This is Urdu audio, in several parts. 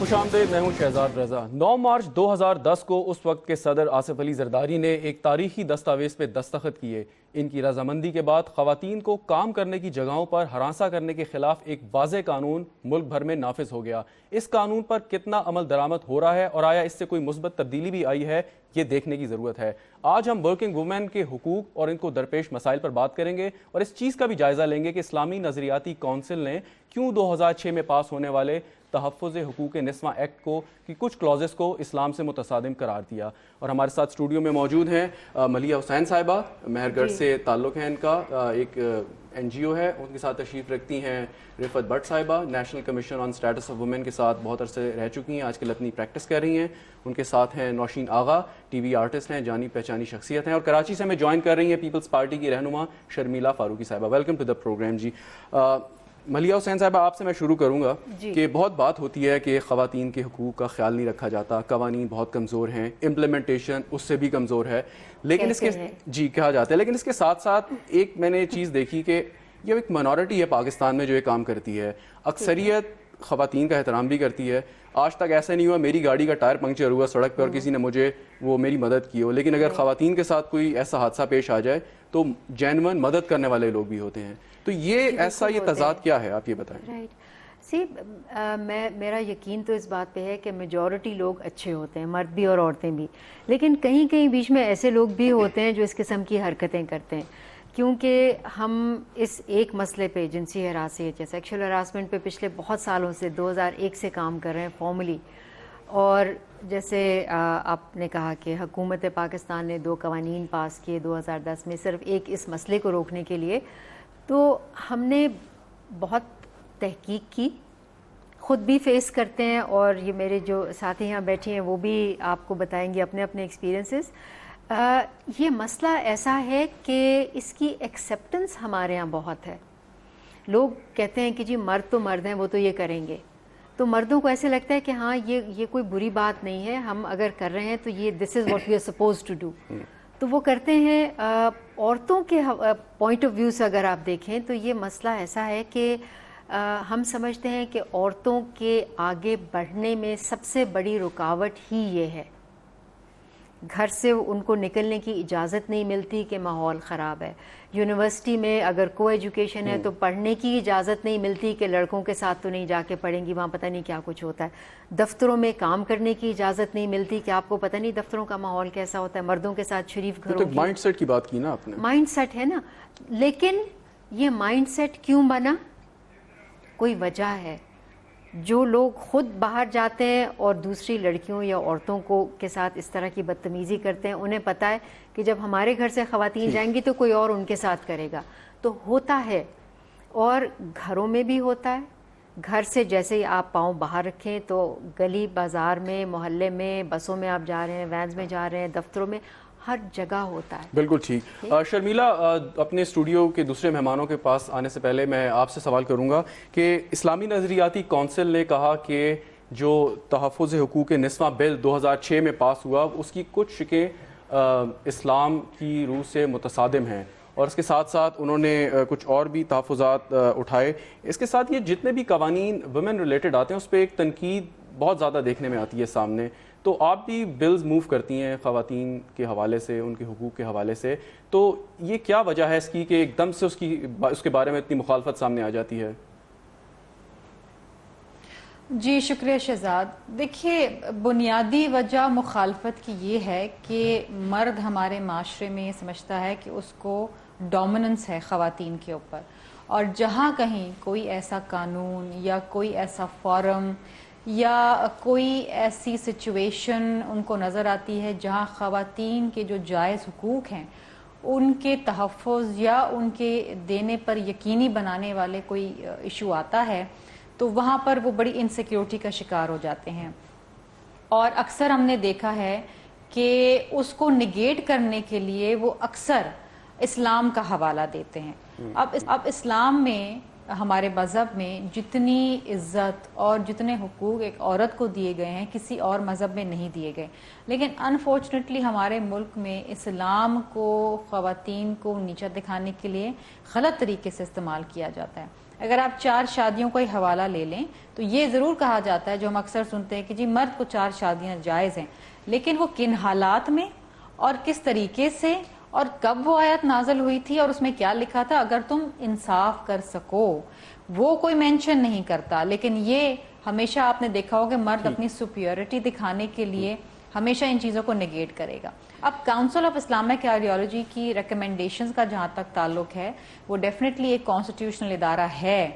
خوش آمدید، میں ہوں شہزاد رضا۔ 9 مارچ 2010 کو اس وقت کے صدر آصف علی زرداری نے ایک تاریخی دستاویز پہ دستخط کیے۔ ان کی رضامندی کے بعد خواتین کو کام کرنے کی جگہوں پر ہراساں کرنے کے خلاف ایک واضح قانون ملک بھر میں نافذ ہو گیا۔ اس قانون پر کتنا عمل درآمد ہو رہا ہے اور آیا اس سے کوئی مثبت تبدیلی بھی آئی ہے، یہ دیکھنے کی ضرورت ہے۔ آج ہم ورکنگ وومن کے حقوق اور ان کو درپیش مسائل پر بات کریں گے اور اس چیز کا بھی جائزہ لیں گے کہ اسلامی نظریاتی کونسل نے کیوں 2006 میں پاس ہونے والے تحفظ حقوق نسواں ایکٹ کو کی کچھ کلازز کو اسلام سے متصادم قرار دیا۔ اور ہمارے ساتھ اسٹوڈیو میں موجود ہیں ملیحہ حسین صاحبہ، مہر گڑھ سے تعلق ہے ان کا، ایک NGO ہے، ان کے ساتھ تشریف رکھتی ہیں رفعت بٹ صاحبہ، national commission on status of women کے ساتھ بہت عرصے رہ چکی ہیں، آج کل اپنی پریکٹس کر رہی ہیں۔ ان کے ساتھ ہیں نوشین آغا، TV آرٹسٹ ہیں، جانی پہچانی شخصیت ہیں، اور کراچی سے ہمیں جوائن کر رہی ہیں پیپلز پارٹی کی رہنما شرمیلا فاروقی صاحبہ۔ ویلکم ٹو دا پروگرام جی۔ ملیحہ حسین صاحبہ، آپ سے میں شروع کروں گا کہ بہت بات ہوتی ہے کہ خواتین کے حقوق کا خیال نہیں رکھا جاتا، قوانین بہت کمزور ہیں، امپلیمنٹیشن اس سے بھی کمزور ہے، لیکن اس کے کہا جاتا ہے، لیکن اس کے ساتھ ساتھ ایک میں نے چیز دیکھی کہ یہ ایک مائنورٹی ہے پاکستان میں جو یہ کام کرتی ہے، اکثریت خواتین کا احترام بھی کرتی ہے۔ آج تک ایسا نہیں ہوا میری گاڑی کا ٹائر پنکچر ہوا سڑک پہ اور کسی نے مجھے وہ میری مدد کی ہو، لیکن اگر خواتین کے ساتھ کوئی ایسا حادثہ پیش آ جائے تو جینون مدد کرنے والے لوگ بھی ہوتے ہیں۔ تو یہ ایسا یہ تضاد کیا ہے، آپ یہ بتائیں۔ میرا یقین تو اس بات پہ ہے کہ میجورٹی لوگ اچھے ہوتے ہیں، مرد بھی اور عورتیں بھی، لیکن کہیں کہیں بیچ میں ایسے لوگ بھی ہوتے ہیں جو اس قسم کی حرکتیں کرتے ہیں، کیونکہ ہم اس ایک مسئلے پہ جنسی ہراسیت یا سیکشل ہراسمنٹ پہ پچھلے بہت سالوں سے 2001 سے کام کر رہے ہیں فارملی، اور جیسے آپ نے کہا کہ حکومت پاکستان نے 2 قوانین پاس کیے 2010 میں صرف ایک اس مسئلے کو روکنے کے لیے، تو ہم نے بہت تحقیق کی، خود بھی فیس کرتے ہیں، اور یہ میرے جو ساتھی یہاں بیٹھے ہیں وہ بھی آپ کو بتائیں گے اپنے اپنے ایکسپیرینسز۔ یہ مسئلہ ایسا ہے کہ اس کی ایکسیپٹنس ہمارے ہاں بہت ہے۔ لوگ کہتے ہیں کہ جی مرد تو مرد ہیں، وہ تو یہ کریں گے، تو مردوں کو ایسے لگتا ہے کہ ہاں یہ کوئی بری بات نہیں ہے، ہم اگر کر رہے ہیں تو یہ this is what we are suppose to do, تو وہ کرتے ہیں۔ عورتوں کے پوائنٹ آف ویو سے اگر آپ دیکھیں تو یہ مسئلہ ایسا ہے کہ ہم سمجھتے ہیں کہ عورتوں کے آگے بڑھنے میں سب سے بڑی رکاوٹ ہی یہ ہے، گھر سے ان کو نکلنے کی اجازت نہیں ملتی کہ ماحول خراب ہے، یونیورسٹی میں اگر کو ایجوکیشن ہے تو پڑھنے کی اجازت نہیں ملتی کہ لڑکوں کے ساتھ تو نہیں جا کے پڑھیں گی، وہاں پتہ نہیں کیا کچھ ہوتا ہے، دفتروں میں کام کرنے کی اجازت نہیں ملتی کہ آپ کو پتہ نہیں دفتروں کا ماحول کیسا ہوتا ہے، مردوں کے ساتھ شریف گھروں کی مائنڈ سیٹ کی بات کی نا آپ نے، مائنڈ سیٹ ہے نا، لیکن یہ مائنڈ سیٹ کیوں بنا؟ کوئی وجہ ہے۔ جو لوگ خود باہر جاتے ہیں اور دوسری لڑکیوں یا عورتوں کے ساتھ اس طرح کی بدتمیزی کرتے ہیں، انہیں پتہ ہے کہ جب ہمارے گھر سے خواتین جائیں گی تو کوئی اور ان کے ساتھ کرے گا، تو ہوتا ہے، اور گھروں میں بھی ہوتا ہے۔ گھر سے جیسے ہی آپ پاؤں باہر رکھیں تو گلی بازار میں، محلے میں، بسوں میں آپ جا رہے ہیں، وینز میں جا رہے ہیں، دفتروں میں، ہر جگہ ہوتا ہے۔ بالکل ٹھیک۔ شرمیلا، اپنے اسٹوڈیو کے دوسرے مہمانوں کے پاس آنے سے پہلے میں آپ سے سوال کروں گا کہ اسلامی نظریاتی کونسل نے کہا کہ جو تحفظ حقوق نسواں بل 2006 میں پاس ہوا اس کی کچھ شقیں اسلام کی روح سے متصادم ہیں، اور اس کے ساتھ ساتھ انہوں نے کچھ اور بھی تحفظات اٹھائے۔ اس کے ساتھ یہ جتنے بھی قوانین ویمن ریلیٹڈ آتے ہیں اس پہ ایک تنقید بہت زیادہ دیکھنے میں آتی ہے سامنے، تو آپ بھی بلز موو کرتی ہیں خواتین کے حوالے سے، ان کے حقوق کے حوالے سے، تو یہ کیا وجہ ہے اس کی کہ ایک دم سے اس کے بارے میں اتنی مخالفت سامنے آ جاتی ہے؟ جی شکریہ شہزاد۔ دیکھیے، بنیادی وجہ مخالفت کی یہ ہے کہ مرد ہمارے معاشرے میں یہ سمجھتا ہے کہ اس کو ڈومیننس ہے خواتین کے اوپر، اور جہاں کہیں کوئی ایسا قانون یا کوئی ایسا فورم یا کوئی ایسی سچویشن ان کو نظر آتی ہے جہاں خواتین کے جو جائز حقوق ہیں ان کے تحفظ یا ان کے دینے پر یقینی بنانے والے کوئی ایشو آتا ہے، تو وہاں پر وہ بڑی انسیکیورٹی کا شکار ہو جاتے ہیں، اور اکثر ہم نے دیکھا ہے کہ اس کو نگیٹ کرنے کے لیے وہ اکثر اسلام کا حوالہ دیتے ہیں۔ اب اسلام میں، ہمارے مذہب میں جتنی عزت اور جتنے حقوق ایک عورت کو دیے گئے ہیں کسی اور مذہب میں نہیں دیے گئے، لیکن انفارچونیٹلی ہمارے ملک میں اسلام کو خواتین کو نیچا دکھانے کے لیے غلط طریقے سے استعمال کیا جاتا ہے۔ اگر آپ 4 شادیوں کا ہی حوالہ لے لیں تو یہ ضرور کہا جاتا ہے، جو ہم اکثر سنتے ہیں کہ جی مرد کو 4 شادیاں جائز ہیں، لیکن وہ کن حالات میں اور کس طریقے سے اور کب وہ آیت نازل ہوئی تھی اور اس میں کیا لکھا تھا، اگر تم انصاف کر سکو وہ کوئی مینشن نہیں کرتا. لیکن یہ ہمیشہ آپ نے دیکھا ہوگا کہ مرد اپنی سپیورٹی دکھانے کے لیے ہمیشہ ان چیزوں کو نگیٹ کرے گا. اب کاؤنسل آف اسلامک آئیڈیالوجی کی ریکمنڈیشنز کا جہاں تک تعلق ہے، وہ ڈیفینیٹلی ایک کانسٹیٹیوشنل ادارہ ہے،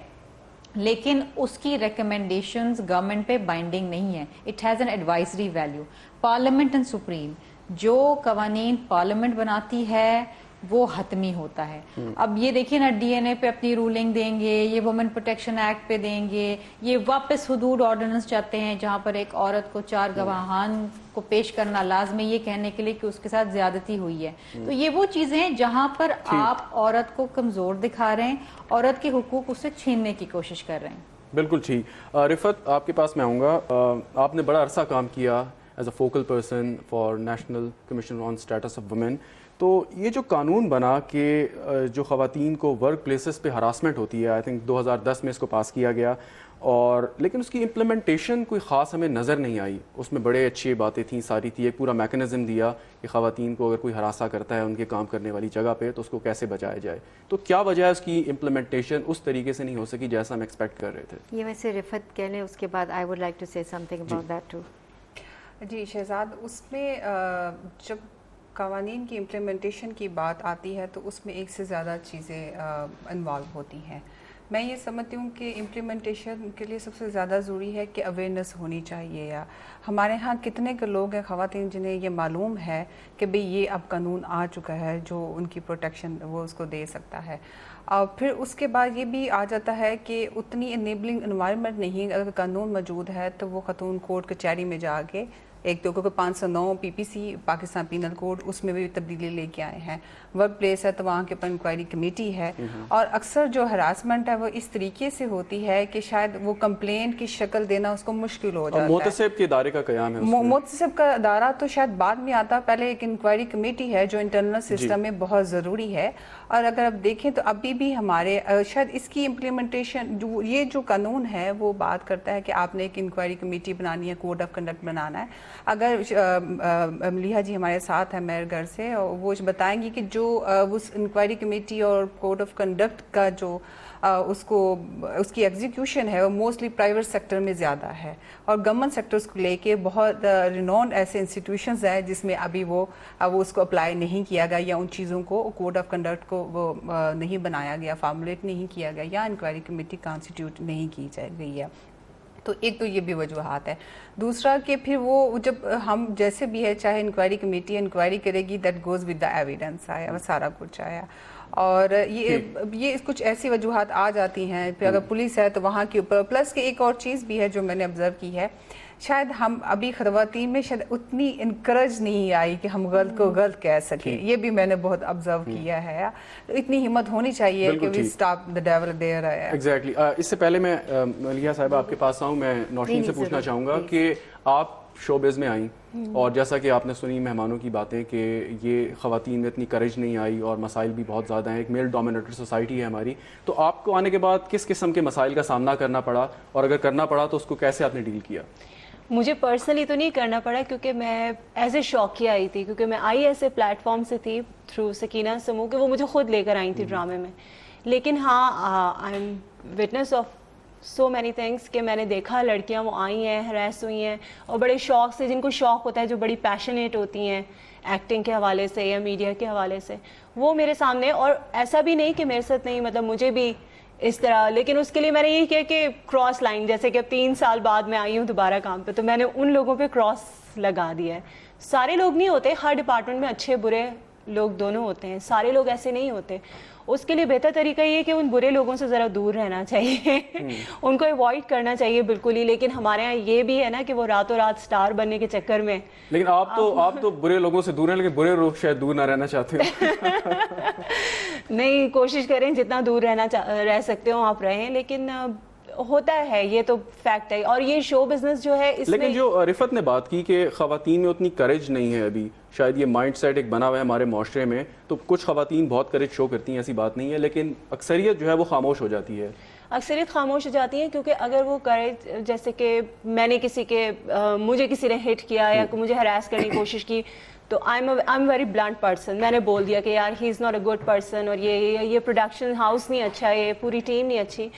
لیکن اس کی ریکمنڈیشنز گورنمنٹ پہ بائنڈنگ نہیں ہے. It has an advisory value. Parliament and supreme, جو قوانین پارلیمنٹ بناتی ہے وہ حتمی ہوتا ہے. اب یہ دیکھیے نا، ڈی این اے پہ اپنی رولنگ دیں گے، یہ وومن پروٹیکشن ایکٹ پہ دیں گے، یہ واپس حدود آرڈیننس چاہتے ہیں جہاں پر ایک عورت کو 4 گواہان کو پیش کرنا لازمی، یہ کہنے کے لیے کہ اس کے ساتھ زیادتی ہوئی ہے. تو یہ وہ چیزیں ہیں جہاں پر آپ عورت کو کمزور دکھا رہے ہیں، عورت کے حقوق اسے چھیننے کی کوشش کر رہے ہیں. بالکل ٹھیک. رفت، آپ کے پاس میں آؤں گا. آپ نے بڑا عرصہ کام کیا as a focal person for national commission on status of women. تو یہ جو قانون بنا کہ جو خواتین کو ورک پلیسز پہ ہراسمنٹ ہوتی ہے، آئی تھنک 2010 میں اس کو پاس کیا گیا، اور لیکن اس کی امپلیمنٹیشن کوئی خاص ہمیں نظر نہیں آئی. اس میں بڑے اچھی باتیں تھیں، ساری تھی، ایک پورا میکنزم دیا کہ خواتین کو اگر کوئی ہراساں کرتا ہے ان کے کام کرنے والی جگہ پہ تو اس کو کیسے بچایا جائے. تو کیا وجہ ہے اس کی امپلیمنٹیشن اس طریقے سے نہیں ہو سکی جیسا ہم ایکسپیکٹ کر رہے تھے؟ یہ میں سے رفت کہہ لیں، اس کے بعد I would like to say something about that too. جی شہزاد، اس میں جب قوانین کی امپلیمنٹیشن کی بات آتی ہے تو اس میں ایک سے زیادہ چیزیں انوالو ہوتی ہیں. میں یہ سمجھتی ہوں کہ امپلیمنٹیشن کے لیے سب سے زیادہ ضروری ہے کہ اویئرنیس ہونی چاہیے. یا ہمارے ہاں کتنے کے لوگ ہیں خواتین جنہیں یہ معلوم ہے کہ بھئی یہ اب قانون آ چکا ہے جو ان کی پروٹیکشن وہ اس کو دے سکتا ہے. اور پھر اس کے بعد یہ بھی آ جاتا ہے کہ اتنی انیبلنگ انوائرمنٹ نہیں. اگر قانون موجود ہے تو وہ خاتون کورٹ کچہری میں جا کے ایک تو کیونکہ 509 پی پی سی پاکستان پینل کوڈ، اس میں بھی تبدیلی لے کے آئے ہیں. ورک پلیس ہے تو وہاں کے اوپر انکوائری کمیٹی ہے. اور اکثر جو ہراسمنٹ ہے وہ اس طریقے سے ہوتی ہے کہ شاید وہ کمپلینٹ کی شکل دینا اس کو مشکل ہو جاتا ہے. محتسب کے ادارے کا قیام ہے. محتسب کا ادارہ تو شاید بعد میں آتا، پہلے ایک انکوائری کمیٹی ہے جو انٹرنل سسٹم میں بہت ضروری ہے. اور اگر آپ دیکھیں تو ابھی بھی ہمارے شاید اس کی امپلیمنٹیشن یہ جو قانون ہے وہ بات کرتا ہے کہ آپ نے ایک انکوائری کمیٹی بنانی ہے، کوڈ آف کنڈکٹ بنانا ہے. اگر ملیحہ جی ہمارے ساتھ ہیں میر گھر سے، اور وہ بتائیں گی کہ جو اس انکوائری کمیٹی اور کوڈ آف کنڈکٹ کا جو اس کی ایگزیکیوشن ہے وہ موسٹلی پرائیویٹ سیکٹر میں زیادہ ہے، اور گورنمنٹ سیکٹرز کو لے کے بہت رینونڈ ایسے انسٹیٹیوشنز ہیں جس میں ابھی وہ اس کو اپلائی نہیں کیا گیا، یا ان چیزوں کو کوڈ آف کنڈکٹ کو وہ نہیں بنایا گیا، فارمولیٹ نہیں کیا گیا، یا انکوائری کمیٹی کانسٹیٹیوٹ نہیں کی گئی ہے. تو ایک تو یہ بھی وجوہات ہے. دوسرا کہ پھر وہ جب ہم جیسے بھی ہے، چاہے انکوائری کمیٹی انکوائری کرے گی، that goes with the evidence آیا، وہ سارا کچھ آیا. اور یہ کچھ ایسی وجوہات آ جاتی ہیں. پھر اگر پولیس ہے تو وہاں کے اوپر پلس کہ ایک اور چیز بھی ہے جو میں نے آبزرو کی ہے، شاید ہم ابھی خواتین میں شاید اتنی انکریج نہیں آئی کہ ہم غلط کو غلط کہہ سکیں. یہ بھی میں نے بہت آبزرو کیا ہے. اتنی ہمت ہونی چاہیے کہ we stop the devil there. Exactly. اس سے پہلے میں ملیحہ صاحبہ آپ کے پاس آؤں، میں نوشین سے پوچھنا چاہوں گا کہ آپ شوبز میں آئیں، اور جیسا کہ آپ نے سنی مہمانوں کی باتیں کہ یہ خواتین میں اتنی کریج نہیں آئی اور مسائل بھی بہت زیادہ ہیں، ایک میل ڈومینیٹڈ سوسائٹی ہے ہماری. تو آپ کو آنے کے بعد کس قسم کے مسائل کا سامنا کرنا پڑا، اور اگر کرنا پڑا تو اس کو کیسے آپ نے ڈیل کیا؟ مجھے پرسنلی تو نہیں کرنا پڑا، کیونکہ میں ایز اے شوقیہ آئی تھی، کیونکہ میں آئی ایسے پلیٹ فارم سے تھی تھرو سکینہ سمو کہ وہ مجھے خود لے کر آئی تھی ڈرامے میں. لیکن ہاں، I am witness of so many things کہ میں نے دیکھا لڑکیاں وہ آئی ہیں، ہراس ہوئی ہیں، اور بڑے شوق سے، جن کو شوق ہوتا ہے، جو بڑی پیشنیٹ ہوتی ہیں ایکٹنگ کے حوالے سے یا میڈیا کے حوالے سے، وہ میرے سامنے. اور ایسا بھی نہیں کہ میرے ساتھ نہیں، مطلب مجھے بھی اس طرح. لیکن اس کے لیے میں نے یہ کیا کہ کراس لائن، جیسے کہ اب 3 سال بعد میں آئی ہوں دوبارہ کام پہ، تو میں نے ان لوگوں پہ کراس لگا دیا ہے. سارے لوگ نہیں ہوتے، ہر ڈپارٹمنٹ میں اچھے برے لوگ دونوں ہوتے ہیں، سارے لوگ ایسے نہیں ہوتے. اس کے لیے بہتر طریقہ یہ ہے کہ ان برے لوگوں سے ذرا دور رہنا چاہیے، ان کو اوائڈ کرنا چاہیے بالکل ہی. لیکن ہمارے یہاں یہ بھی ہے نا کہ وہ راتوں رات سٹار بننے کے چکر میں. لیکن آپ تو برے لوگوں سے دور ہیں، لیکن برے لوگ شاید دور نہ رہنا چاہتے ہو. نہیں، کوشش کریں جتنا دور رہ سکتے ہو آپ رہیں، لیکن ہوتا ہے، یہ تو فیکٹ ہے. اور یہ شو بزنس جو ہے اس میں، لیکن جو رفت نے بات کی کہ خواتین میں اتنی کریج نہیں ہے ابھی، شاید یہ مائنڈ سیٹ ایک بنا ہوا ہے ہمارے معاشرے میں. تو کچھ خواتین بہت کریج شو کرتی ہیں، ایسی بات نہیں ہے، لیکن اکثریت جو ہے وہ خاموش ہو جاتی ہے. اکثریت خاموش ہو جاتی ہیں کیونکہ اگر وہ کرے جیسے کہ میں نے مجھے کسی نے ہٹ کیا یا مجھے ہراس کرنے کی کوشش کی تو I am very blunt person. میں نے بول دیا کہ یار he is not a good person اور یہ پروڈکشن ہاؤس نہیں اچھا ہے, یہ پوری ٹیم نہیں اچھی.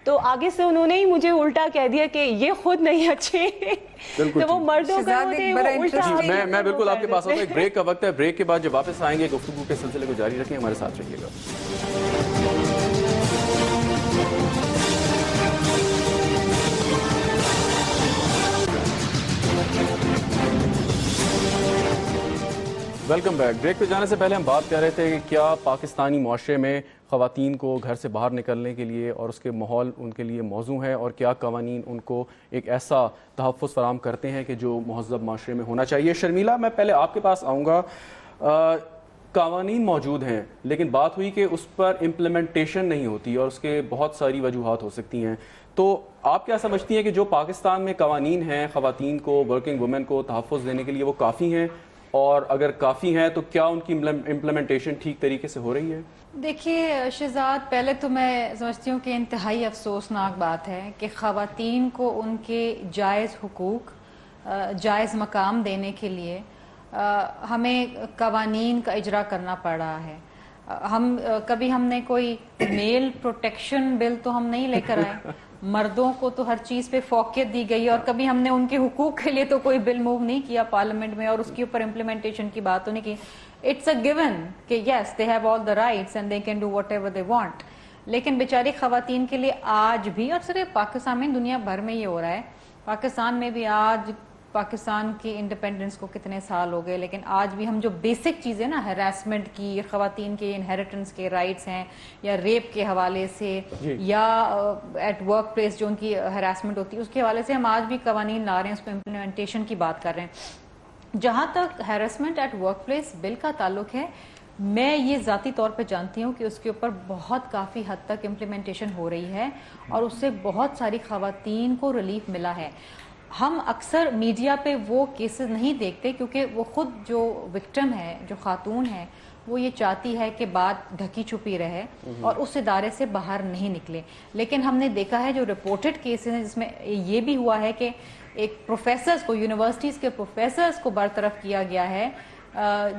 تو آگے سے انہوں نے ہی مجھے الٹا کہہ دیا کہ یہ خود نہیں اچھے. تو وہ مردوں کا ہوتے ہیں, وہ الٹا. میں بالکل آپ کے پاس آتا ہوں. ایک بریک کا وقت ہے, بریک کے بعد جب واپس آئیں گے گفتگو کے سلسلے کو جاری رکھیں, ہمارے ساتھ رہیے گا. Welcome back. بریک پہ جانے سے پہلے ہم بات کر رہے تھے کہ کیا پاکستانی معاشرے میں خواتین کو گھر سے باہر نکلنے کے لیے اور اس کے ماحول ان کے لیے موزوں ہے, اور کیا قوانین ان کو ایک ایسا تحفظ فراہم کرتے ہیں کہ جو مہذب معاشرے میں ہونا چاہیے. شرمیلا, میں پہلے آپ کے پاس آؤں گا. قوانین موجود ہیں لیکن بات ہوئی کہ اس پر امپلیمنٹیشن نہیں ہوتی اور اس کے بہت ساری وجوہات ہو سکتی ہیں. تو آپ کیا سمجھتی ہیں کہ جو پاکستان میں قوانین ہیں خواتین کو, ورکنگ وومن کو تحفظ دینے کے لیے, وہ کافی ہیں؟ اور اگر کافی ہیں تو کیا ان کی امپلیمنٹیشن ٹھیک طریقے سے ہو رہی ہے؟ دیکھیے شہزاد, پہلے تو میں سمجھتی ہوں کہ انتہائی افسوسناک بات ہے کہ خواتین کو ان کے جائز حقوق, جائز مقام دینے کے لیے ہمیں قوانین کا اجرا کرنا پڑ رہا ہے. ہم نے کوئی میل پروٹیکشن بل تو ہم نہیں لے کر آئے. مردوں کو تو ہر چیز پہ فوقیت دی گئی ہے, اور کبھی ہم نے ان کے حقوق کے لیے تو کوئی بل موو نہیں کیا پارلیمنٹ میں, اور اس کے اوپر امپلیمنٹیشن کی بات تو نہیں کی. اٹس اے گیون کہ yes they have all the rights and they can do whatever they want. لیکن بیچاری خواتین کے لیے آج بھی, اور صرف پاکستان میں, دنیا بھر میں یہ ہو رہا ہے, پاکستان میں بھی آج, پاکستان کی انڈیپینڈنس کو کتنے سال ہو گئے, لیکن آج بھی ہم جو بیسک چیزیں نا, ہراسمنٹ کی, خواتین کے انہیریٹنس کے رائٹس ہیں, یا ریپ کے حوالے سے, یا ایٹ ورک پلیس جو ان کی ہراسمنٹ ہوتی ہے اس کے حوالے سے ہم آج بھی قوانین لا رہے ہیں, اس پہ امپلیمنٹیشن کی بات کر رہے ہیں. جہاں تک ہیراسمنٹ ایٹ ورک پلیس بل کا تعلق ہے, میں یہ ذاتی طور پہ جانتی ہوں کہ اس کے اوپر بہت کافی حد تک امپلیمنٹیشن ہو رہی ہے, اور اس سے بہت ساری خواتین کو ریلیف ملا ہے. ہم اکثر میڈیا پہ وہ کیسز نہیں دیکھتے کیونکہ وہ خود جو وکٹم ہے, جو خاتون ہے, وہ یہ چاہتی ہے کہ بات ڈھکی چھپی رہے اور اس ادارے سے باہر نہیں نکلے. لیکن ہم نے دیکھا ہے جو رپورٹڈ کیسز ہیں جس میں یہ بھی ہوا ہے کہ ایک پروفیسرز کو, یونیورسٹیز کے پروفیسرز کو برطرف کیا گیا ہے,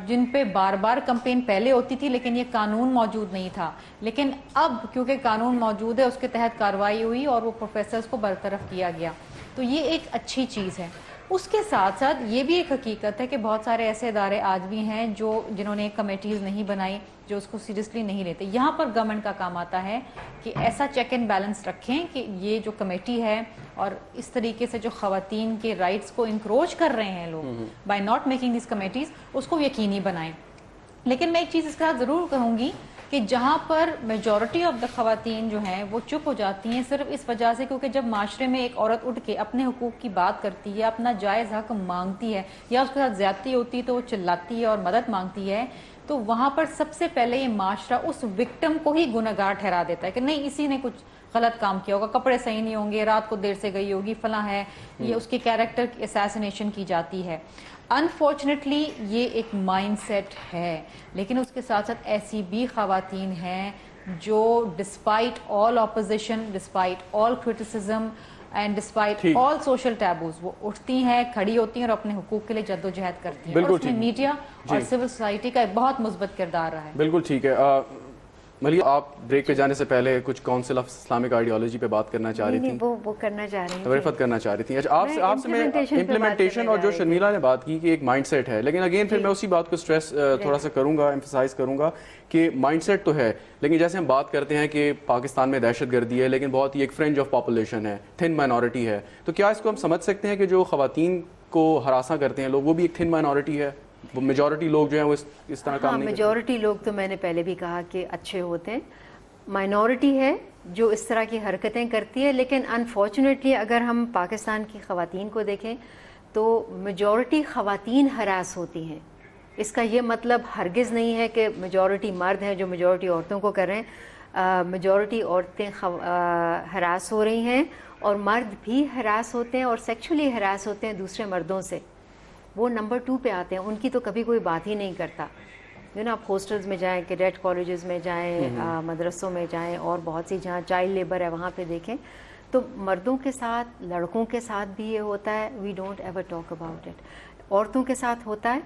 جن پہ بار بار کمپلین پہلے ہوتی تھی لیکن یہ قانون موجود نہیں تھا. لیکن اب کیونکہ قانون موجود ہے, اس کے تحت کارروائی ہوئی اور وہ پروفیسرز کو برطرف کیا گیا. تو یہ ایک اچھی چیز ہے. اس کے ساتھ ساتھ یہ بھی ایک حقیقت ہے کہ بہت سارے ایسے ادارے آج بھی ہیں جنہوں نے کمیٹیز نہیں بنائی, جو اس کو سیریسلی نہیں لیتے. یہاں پر گورنمنٹ کا کام آتا ہے کہ ایسا چیک اینڈ بیلنس رکھیں کہ یہ جو کمیٹی ہے, اور اس طریقے سے جو خواتین کے رائٹس کو انکروچ کر رہے ہیں لوگ by not making these committees, اس کو یقینی بنائیں. لیکن میں ایک چیز اس کے ساتھ ضرور کہوں گی کہ جہاں پر میجورٹی آف دا خواتین جو ہیں وہ چپ ہو جاتی ہیں صرف اس وجہ سے کیونکہ جب معاشرے میں ایک عورت اٹھ کے اپنے حقوق کی بات کرتی ہے, اپنا جائز حق مانگتی ہے, یا اس کے ساتھ زیادتی ہوتی ہے تو وہ چلاتی ہے اور مدد مانگتی ہے, تو وہاں پر سب سے پہلے یہ معاشرہ اس وکٹم کو ہی گنہگار ٹھہرا دیتا ہے کہ نہیں, اسی نے کچھ غلط کام کیا ہوگا, کپڑے صحیح نہیں ہوں گے, رات کو دیر سے گئی ہوگی, فلاں ہے, یہ اس کے کیریکٹر کی اسیسینیشن کی جاتی ہے. انفارچونیٹلی یہ ایک مائنڈ سیٹ ہے. لیکن اس کے ساتھ ساتھ ایسی بھی خواتین ہیں جو despite all opposition, despite all criticism and despite all social taboos, وہ اٹھتی ہیں, کھڑی ہوتی ہیں اور اپنے حقوق کے لیے جدوجہد کرتی ہیں. اور اس میں میڈیا اور سول سوسائٹی کا ایک بہت مثبت کردار رہا ہے. بالکل ٹھیک ہے. ملیحہ, آپ بریک پہ جانے سے پہلے کچھ کونسل آف اسلامک آئیڈیالوجی پہ بات کرنا چاہ رہی تھیں, وہ کرنا چاہ رہی تھیں, رفت کرنا چاہ رہی تھیں. اچھا, آپ سے میں امپلیمنٹیشن اور جو شرمیلا نے بات کی کہ ایک مائنڈ سیٹ ہے, لیکن اگین پھر میں اسی بات کو اسٹریس تھوڑا سا کروں گا, ایمفسائز کروں گا کہ مائنڈ سیٹ تو ہے, لیکن جیسے ہم بات کرتے ہیں کہ پاکستان میں دہشت گردی ہے لیکن بہت ہی ایک فرنج آف پاپولیشن ہے, تھن مائنورٹی ہے, تو کیا اس کو ہم سمجھ سکتے ہیں کہ جو خواتین کو ہراساں کرتے ہیں لوگ وہ بھی ایک تھن مائنورٹی ہے؟ وہ میجورٹی لوگ جو ہیں وہ اس طرح کام نہیں کرتے. میجورٹی لوگ تو میں نے پہلے بھی کہا کہ اچھے ہوتے ہیں, مائنورٹی ہے جو اس طرح کی حرکتیں کرتی ہے. لیکن انفارچونیٹلی اگر ہم پاکستان کی خواتین کو دیکھیں تو میجورٹی خواتین ہراس ہوتی ہیں. اس کا یہ مطلب ہرگز نہیں ہے کہ میجورٹی مرد ہیں جو میجورٹی عورتوں کو کر رہے ہیں. میجورٹی عورتیں ہراس ہو رہی ہیں اور مرد بھی ہراس ہوتے ہیں اور سیکچولی ہراس ہوتے ہیں دوسرے مردوں سے. وہ نمبر 2 پہ آتے ہیں, ان کی تو کبھی کوئی بات ہی نہیں کرتا. جو نا آپ ہاسٹلز میں جائیں, کیڈیٹ کالجز میں جائیں, مدرسوں میں جائیں, اور بہت سی جہاں چائلڈ لیبر ہے وہاں پہ دیکھیں, تو مردوں کے ساتھ, لڑکوں کے ساتھ بھی یہ ہوتا ہے. We don't ever talk about it. عورتوں کے ساتھ ہوتا ہے,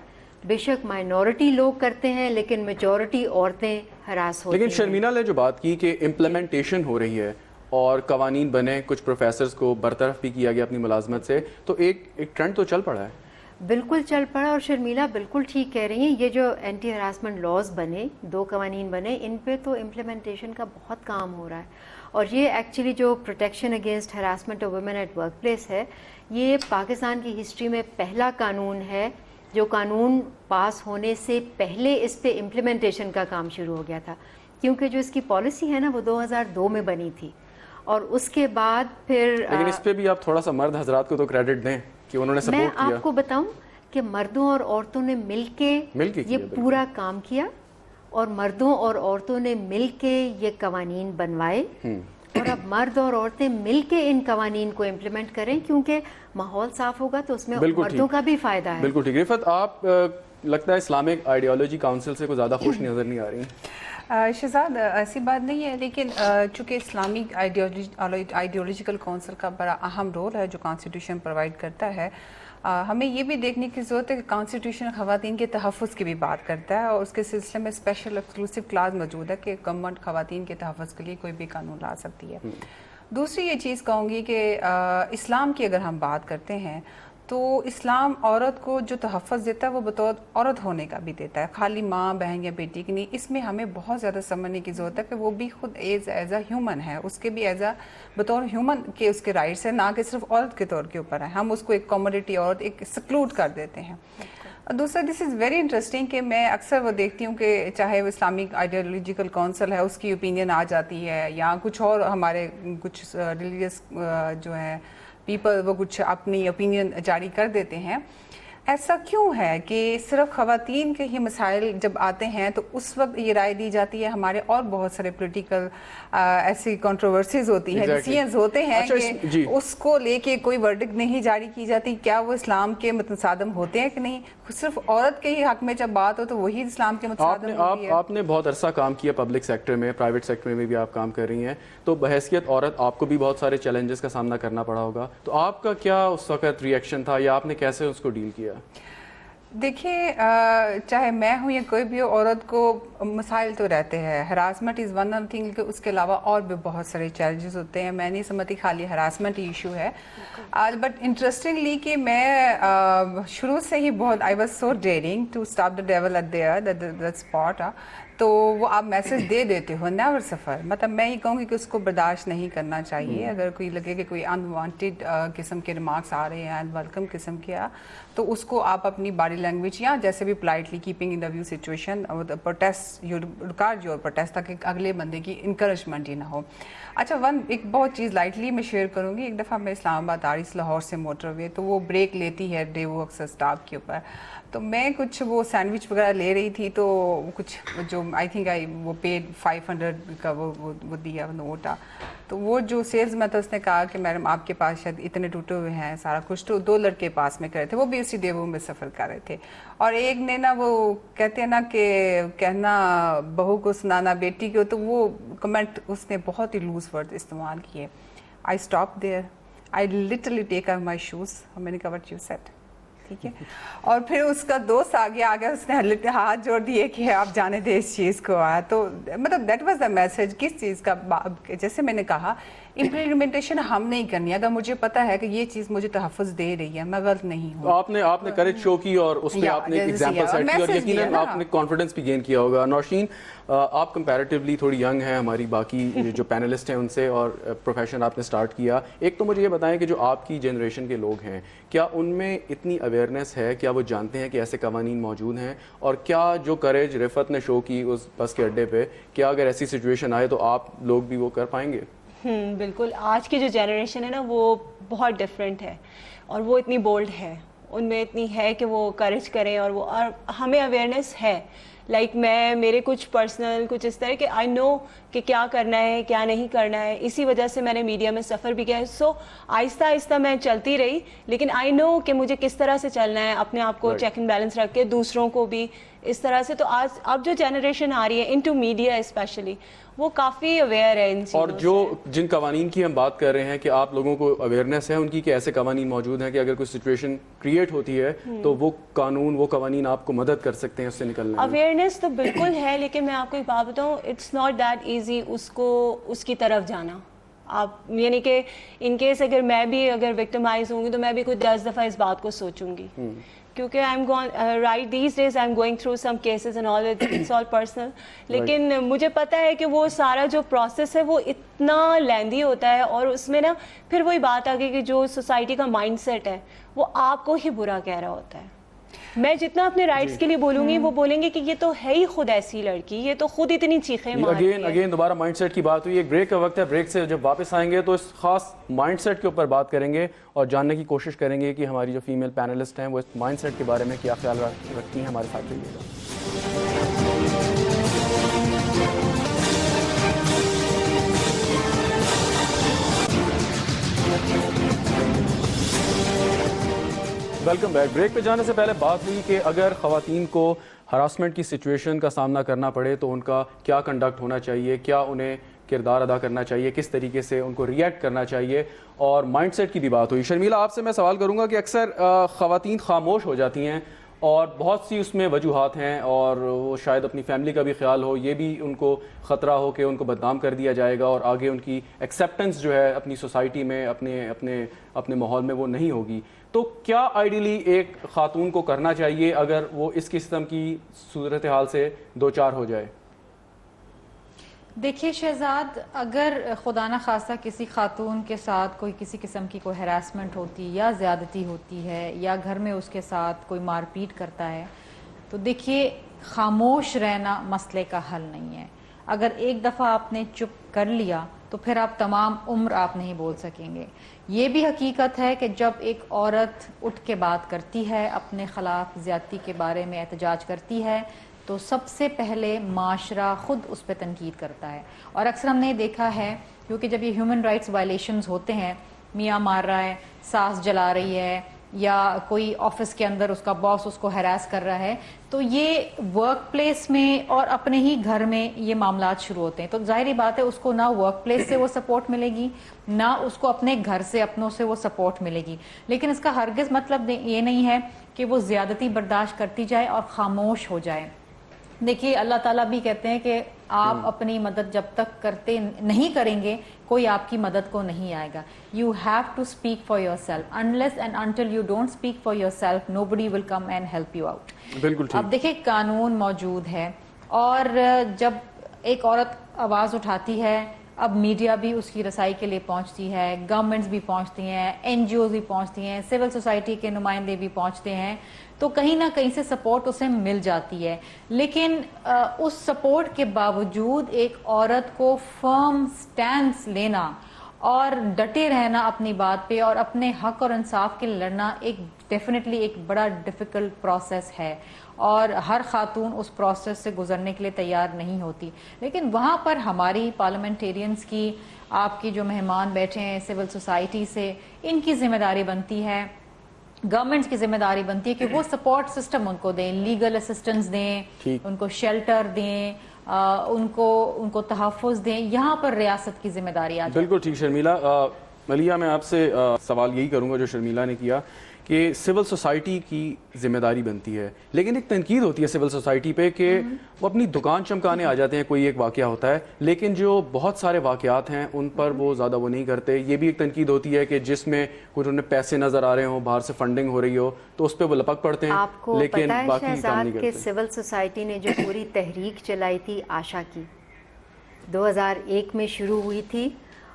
بے شک مائنورٹی لوگ کرتے ہیں لیکن میجورٹی عورتیں ہراس ہوتی ہیں. لیکن شرمیلا نے جو بات کی کہ امپلیمنٹیشن ہو رہی ہے اور قوانین بنے, کچھ پروفیسرز کو برطرف بھی کیا گیا اپنی ملازمت سے, تو ایک ٹرینڈ تو چل پڑا ہے. بالکل چل پڑا, اور شرمیلا بالکل ٹھیک کہہ رہی ہیں. یہ جو اینٹی ہراسمنٹ لاز بنے, 2 قوانین بنے, ان پہ تو امپلیمنٹیشن کا بہت کام ہو رہا ہے. اور یہ ایکچولی جو protection against harassment of women at work place ہے, یہ پاکستان کی ہسٹری میں پہلا قانون ہے جو قانون پاس ہونے سے پہلے اس پہ امپلیمنٹیشن کا کام شروع ہو گیا تھا. کیونکہ جو اس کی پالیسی ہے نا وہ 2002 میں بنی تھی, اور اس کے بعد پھر لیکن اس پہ بھی آپ تھوڑا سا مرد حضرات کو تو کریڈٹ دیں کہ انہوں نے میں سپورٹ کیا. آپ کو بتاؤں کہ مردوں اور عورتوں نے مل کے یہ پورا کام کیا, اور مردوں اور عورتوں نے مل کے یہ قوانین بنوائے, اور اب مرد اور عورتیں مل کے ان قوانین کو امپلیمنٹ کریں, کیونکہ ماحول صاف ہوگا تو اس میں مردوں کا بھی فائدہ ہے. بالکل ٹھیک. رفت, آپ لگتا ہے اسلامک آئیڈیالوجی کاؤنسل سے کوئی زیادہ خوش نظر نہیں آ رہی ہیں. شہزاد, ایسی بات نہیں ہے, لیکن چونکہ اسلامک آئیڈیالوجیکل کونسل کا بڑا اہم رول ہے جو کانسٹیٹیوشن پرووائڈ کرتا ہے, ہمیں یہ بھی دیکھنے کی ضرورت ہے کہ کانسٹیٹیوشن خواتین کے تحفظ کی بھی بات کرتا ہے, اور اس کے سلسلے میں اسپیشل ایکسکلوسیو کلاس موجود ہے کہ گورنمنٹ خواتین کے تحفظ کے لیے کوئی بھی قانون لا سکتی ہے. دوسری یہ چیز کہوں گی کہ اسلام کی اگر ہم بات کرتے ہیں تو اسلام عورت کو جو تحفظ دیتا ہے وہ بطور عورت ہونے کا بھی دیتا ہے, خالی ماں, بہن یا بیٹی کی نہیں. اس میں ہمیں بہت زیادہ سمجھنے کی ضرورت ہے کہ وہ بھی خود ایز اے ہیومن ہے, اس کے بھی بطور ہیومن کے اس کے رائٹس ہیں, نہ کہ صرف عورت کے طور کے اوپر ہے. ہم اس کو ایک کموڈیٹی عورت ایک ایکسکلوڈ کر دیتے ہیں. دوسرا, دس از ویری انٹرسٹنگ کہ میں اکثر وہ دیکھتی ہوں کہ چاہے وہ اسلامک آئیڈیالوجیکل کونسل ہے, اس کی اوپینین آ جاتی ہے, یا کچھ اور ہمارے کچھ ریلیجیس جو ہیں پیپل وہ کچھ اپنی اوپینین جاری کر دیتے ہیں. ایسا کیوں ہے کہ صرف خواتین کے ہی مسائل جب آتے ہیں تو اس وقت یہ رائے دی جاتی ہے؟ ہمارے اور بہت سارے پولیٹیکل ایسی کنٹروورسیز ہوتی ہیں, ڈیسیژنز ہوتے ہیں کہ اس کو لے کے کوئی ورڈکٹ نہیں جاری کی جاتی. کیا وہ اسلام کے متصادم ہوتے ہیں کہ نہیں؟ صرف عورت کے ہی حق میں جب بات ہو تو وہی اسلام کے متصادم ہوتی ہے. آپ نے بہت عرصہ کام کیا پبلک سیکٹر میں, پرائیویٹ سیکٹر میں بھی آپ کام کر رہی ہیں, تو بحیثیت عورت آپ کو بھی بہت سارے چیلنجز کا سامنا کرنا پڑا ہوگا. تو آپ کا کیا اس وقت ری ایکشن تھا, یا آپ نے کیسے اس کو ڈیل کیا؟ دیکھیے, چاہے میں ہوں یا کوئی بھی عورت کو مسائل تو رہتے ہیں. Harassment is one of thing, اس کے علاوہ اور بھی بہت سارے چیلنجز ہوتے ہیں. میں نہیں سمجھتی خالی ہراسمنٹ ایشو ہے. بٹ انٹرسٹنگلی کہ میں شروع سے ہی بہت I was so daring to stop the devil at there that spot. تو وہ آپ میسج دے دیتے ہو, نیور سفر. مطلب میں یہ کہوں گی کہ اس کو برداشت نہیں کرنا چاہیے. اگر کوئی لگے کہ کوئی انوانٹیڈ قسم کے ریمارکس آ رہے ہیں, ویلکم قسم کے, تو اس کو آپ اپنی باڈی لینگویج یا جیسے بھی politely keeping in the view situation protest record your protest, تاکہ اگلے بندے کی انکریجمنٹ ہی نہ ہو. اچھا, ایک بہت چیز لائٹلی میں شیئر کروں گی. ایک دفعہ میں اسلام آباد آ رہی تھی لاہور سے موٹر وے, تو وہ بریک لیتی ہے ڈیوو اکثر اسٹاپ کے اوپر. تو میں کچھ وہ سینڈوچ وغیرہ لے رہی تھی, تو کچھ جو آئی تھنک وہ پیڈ 500 کا وہ دیا نوٹ. تو وہ جو سیلز میں تھا اس نے کہا کہ میڈم آپ کے پاس شاید اتنے ٹوٹے ہوئے ہیں سارا کچھ. تو 2 لڑکے پاس میں کرے تھے, وہ بھی اسی ڈیوو میں سفر کر رہے تھے, اور ایک نے نا وہ کہتے ہیں نا کہ کہنا بہو کو سنانا بیٹی کو, تو وہ کمنٹ اس نے بہت ہی لوز ورڈ استعمال کیے. I stop there, I literally take off my shoes, میں نے کہا وٹ یو سیڈ, ٹھیک ہے. اور پھر اس کا دوست آگے آ گیا, اس نے ہاتھ جوڑ دیے کہ آپ جانے دیں اس چیز کو. تو مطلب دیٹ واز دا میسج. کس چیز کا, جیسے میں نے کہا امپلیمنٹیشن ہم نہیں کرنی. اگر مجھے پتا ہے کہ یہ چیز مجھے تحفظ دے رہی ہے, میں غلط نہیں ہوں. آپ نے کریج شو کی, اور اس میں آپ نے ایک ایگزامپل سیٹ کی, اور یقیناً آپ نے کانفیڈنس بھی گین کیا ہوگا. نوشین, آپ کمپیریٹیولی تھوڑی ینگ ہیں ہماری باقی جو پینلسٹ ہیں ان سے, اور پروفیشن آپ نے سٹارٹ کیا. ایک تو مجھے یہ بتائیں کہ جو آپ کی جنریشن کے لوگ ہیں, کیا ان میں اتنی اویئرنیس ہے, کیا وہ جانتے ہیں کہ ایسے قوانین موجود ہیں, اور کیا جو کریج رفت نے شو کی اس بس کے اڈے پہ, کیا اگر ایسی سچویشن آئے تو آپ لوگ بھی وہ کر پائیں گے؟ بالکل. آج کی جو جنریشن ہے نا وہ بہت ڈفرینٹ ہے, اور وہ اتنی بولڈ ہے, ان میں اتنی ہے کہ وہ کریج کریں, اور وہ, اور ہمیں اویئرنیس ہے. لائک میرے کچھ پرسنل کچھ اس طرح کہ آئی نو کہ کیا کرنا ہے کیا نہیں کرنا ہے. اسی وجہ سے میں نے میڈیا میں سفر بھی کیا ہے. سو آہستہ آہستہ میں چلتی رہی, لیکن آئی نو کہ مجھے کس طرح سے چلنا ہے, اپنے آپ کو چیک اینڈ بیلنس رکھ کے دوسروں کو بھی اس طرح سے. تو آج اب جو جنریشن آ رہی ہے انٹو میڈیا اسپیشلی, وہ کافی اویئر ہے ان چیزوں اور جن قوانین کی ہم بات کر رہے ہیں کہ آپ لوگوں کو اویئرنیس ہے ان کی کہ ایسے قوانین موجود ہیں کہ اگر کوئی سچویشن کریٹ ہوتی ہے تو وہ قوانین آپ کو مدد کر سکتے ہیں اس سے نکلنے میں. اویئرنیس تو بالکل ہے, لیکن میں آپ کو ایک بات بتاؤں, اٹس ناٹ دیٹ ایزی اس کی طرف جانا. آپ یعنی کہ ان کیس اگر وکٹمائز ہوں گی تو میں بھی کوئی 10 دفعہ اس بات کو سوچوں گی, کیونکہ right these days I'm going through some cases and all, it's all personal. لیکن مجھے پتا ہے کہ وہ سارا جو پروسیس ہے وہ اتنا لیندی ہوتا ہے, اور اس میں نا پھر وہی بات آ گئی کہ جو سوسائٹی کا مائنڈ سیٹ ہے وہ آپ کو ہی برا کہہ رہا ہوتا ہے. میں جتنا اپنے رائٹس کے لیے بولوں گی وہ بولیں گے کہ یہ تو ہے ہی خود ایسی لڑکی, یہ تو خود اتنی چیخیں مارتی ہے. اگین دوبارہ مائنڈ سیٹ کی بات ہوئی. ایک بریک کا وقت ہے, بریک سے جب واپس آئیں گے تو اس خاص مائنڈ سیٹ کے اوپر بات کریں گے اور جاننے کی کوشش کریں گے کہ ہماری جو فیمیل پینلسٹ ہیں وہ اس مائنڈ سیٹ کے بارے میں کیا خیال رکھتی ہیں. ہمارے ساتھ رہیے گا. Welcome back. بریک پہ جانے سے پہلے بات ہوئی کہ اگر خواتین کو ہراسمنٹ کی سچویشن کا سامنا کرنا پڑے تو ان کا کیا کنڈکٹ ہونا چاہیے, کیا انہیں کردار ادا کرنا چاہیے, کس طریقے سے ان کو ریئیکٹ کرنا چاہیے, اور مائنڈ سیٹ کی بھی بات ہوئی. شرمیلا, آپ سے میں سوال کروں گا کہ اکثر خواتین خاموش ہو جاتی ہیں اور بہت سی اس میں وجوہات ہیں, اور وہ شاید اپنی فیملی کا بھی خیال ہو, یہ بھی ان کو خطرہ ہو کہ ان کو بدنام کر دیا جائے گا اور آگے ان کی ایکسیپٹنس جو ہے اپنی سوسائٹی میں اپنے ماحول میں وہ نہیں ہوگی. تو کیا آئیڈیلی ایک خاتون کو کرنا چاہیے اگر وہ اس قسم کی صورتحال سے دوچار ہو جائے؟ دیکھیے شہزاد, اگر خدا نہ خواستہ کسی خاتون کے ساتھ کوئی کسی قسم کی کوئی ہراسمنٹ ہوتی یا زیادتی ہوتی ہے یا گھر میں اس کے ساتھ کوئی مار پیٹ کرتا ہے, تو دیکھیے خاموش رہنا مسئلے کا حل نہیں ہے. اگر ایک دفعہ آپ نے چپ کر لیا تو پھر آپ تمام عمر آپ نہیں بول سکیں گے. یہ بھی حقیقت ہے کہ جب ایک عورت اٹھ کے بات کرتی ہے, اپنے خلاف زیادتی کے بارے میں احتجاج کرتی ہے, تو سب سے پہلے معاشرہ خود اس پہ تنقید کرتا ہے. اور اکثر ہم نے دیکھا ہے, کیونکہ جب یہ ہیومن رائٹس وائلیشنز ہوتے ہیں, میاں مار رہا ہے, ساس جلا رہی ہے, یا کوئی آفس کے اندر اس کا باس اس کو ہراس کر رہا ہے, تو یہ ورک پلیس میں اور اپنے ہی گھر میں یہ معاملات شروع ہوتے ہیں. تو ظاہری بات ہے اس کو نہ ورک پلیس سے وہ سپورٹ ملے گی, نہ اس کو اپنے گھر سے اپنوں سے وہ سپورٹ ملے گی. لیکن اس کا ہرگز مطلب یہ نہیں ہے کہ وہ زیادتی برداشت کرتی جائے اور خاموش ہو جائے. دیکھیے اللہ تعالیٰ بھی کہتے ہیں کہ آپ اپنی مدد جب تک کرتے نہیں کریں گے کوئی آپ کی مدد کو نہیں آئے گا. You have to speak for yourself. Unless and until you don't speak for yourself, nobody will come and help you out. بالکل. اب دیکھیں قانون موجود ہے, اور جب ایک عورت آواز اٹھاتی ہے, اب میڈیا بھی اس کی رسائی کے لیے پہنچتی ہے, گورنمنٹس بھی پہنچتی ہیں, این جی اوز بھی پہنچتی ہیں, سول سوسائٹی کے نمائندے بھی پہنچتے ہیں, تو کہیں نہ کہیں سے سپورٹ اسے مل جاتی ہے. لیکن اس سپورٹ کے باوجود ایک عورت کو فرم سٹینڈز لینا اور ڈٹے رہنا اپنی بات پہ اور اپنے حق اور انصاف کے لڑنا ایک ڈیفینیٹلی ایک بڑا ڈیفیکلٹ پروسیس ہے, اور ہر خاتون اس پروسیس سے گزرنے کے لیے تیار نہیں ہوتی. لیکن وہاں پر ہماری پارلیمنٹیرینز کی, آپ کی جو مہمان بیٹھے ہیں سول سوسائٹی سے, ان کی ذمہ داری بنتی ہے, گورنمنٹس کی ذمہ داری بنتی ہے کہ وہ سپورٹ سسٹم ان کو دیں, لیگل اسسٹنس دیں, ان کو شیلٹر دیں, ان کو تحفظ دیں. یہاں پر ریاست کی ذمہ داری آ جائے. بالکل ٹھیک. شرمیلا, ملیہ میں آپ سے سوال یہی کروں گا جو شرمیلا نے کیا کہ سول سوسائٹی کی ذمہ داری بنتی ہے, لیکن ایک تنقید ہوتی ہے سول سوسائٹی پہ کہ وہ اپنی دکان چمکانے آ جاتے ہیں, کوئی ایک واقعہ ہوتا ہے, لیکن جو بہت سارے واقعات ہیں ان پر وہ زیادہ وہ نہیں کرتے. یہ بھی ایک تنقید ہوتی ہے کہ جس میں کچھ انہیں پیسے نظر آ رہے ہوں, باہر سے فنڈنگ ہو رہی ہو, تو اس پہ وہ لپک پڑتے ہیں, لیکن باقی کام نہیں کرتے. سول سوسائٹی نے جو پوری تحریک چلائی تھی آشا کی, 2001 میں شروع ہوئی تھی,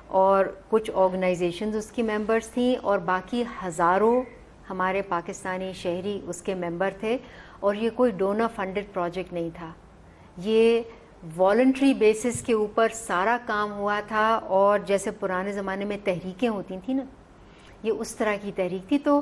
اور کچھ آرگنائزیشنز اس کی ممبرز تھیں, اور باقی ہزاروں ہمارے پاکستانی شہری اس کے ممبر تھے. اور یہ کوئی ڈونر فنڈڈ پروجیکٹ نہیں تھا, یہ والنٹری بیسس کے اوپر سارا کام ہوا تھا. اور جیسے پرانے زمانے میں تحریکیں ہوتی تھیں نا, یہ اس طرح کی تحریک تھی. تو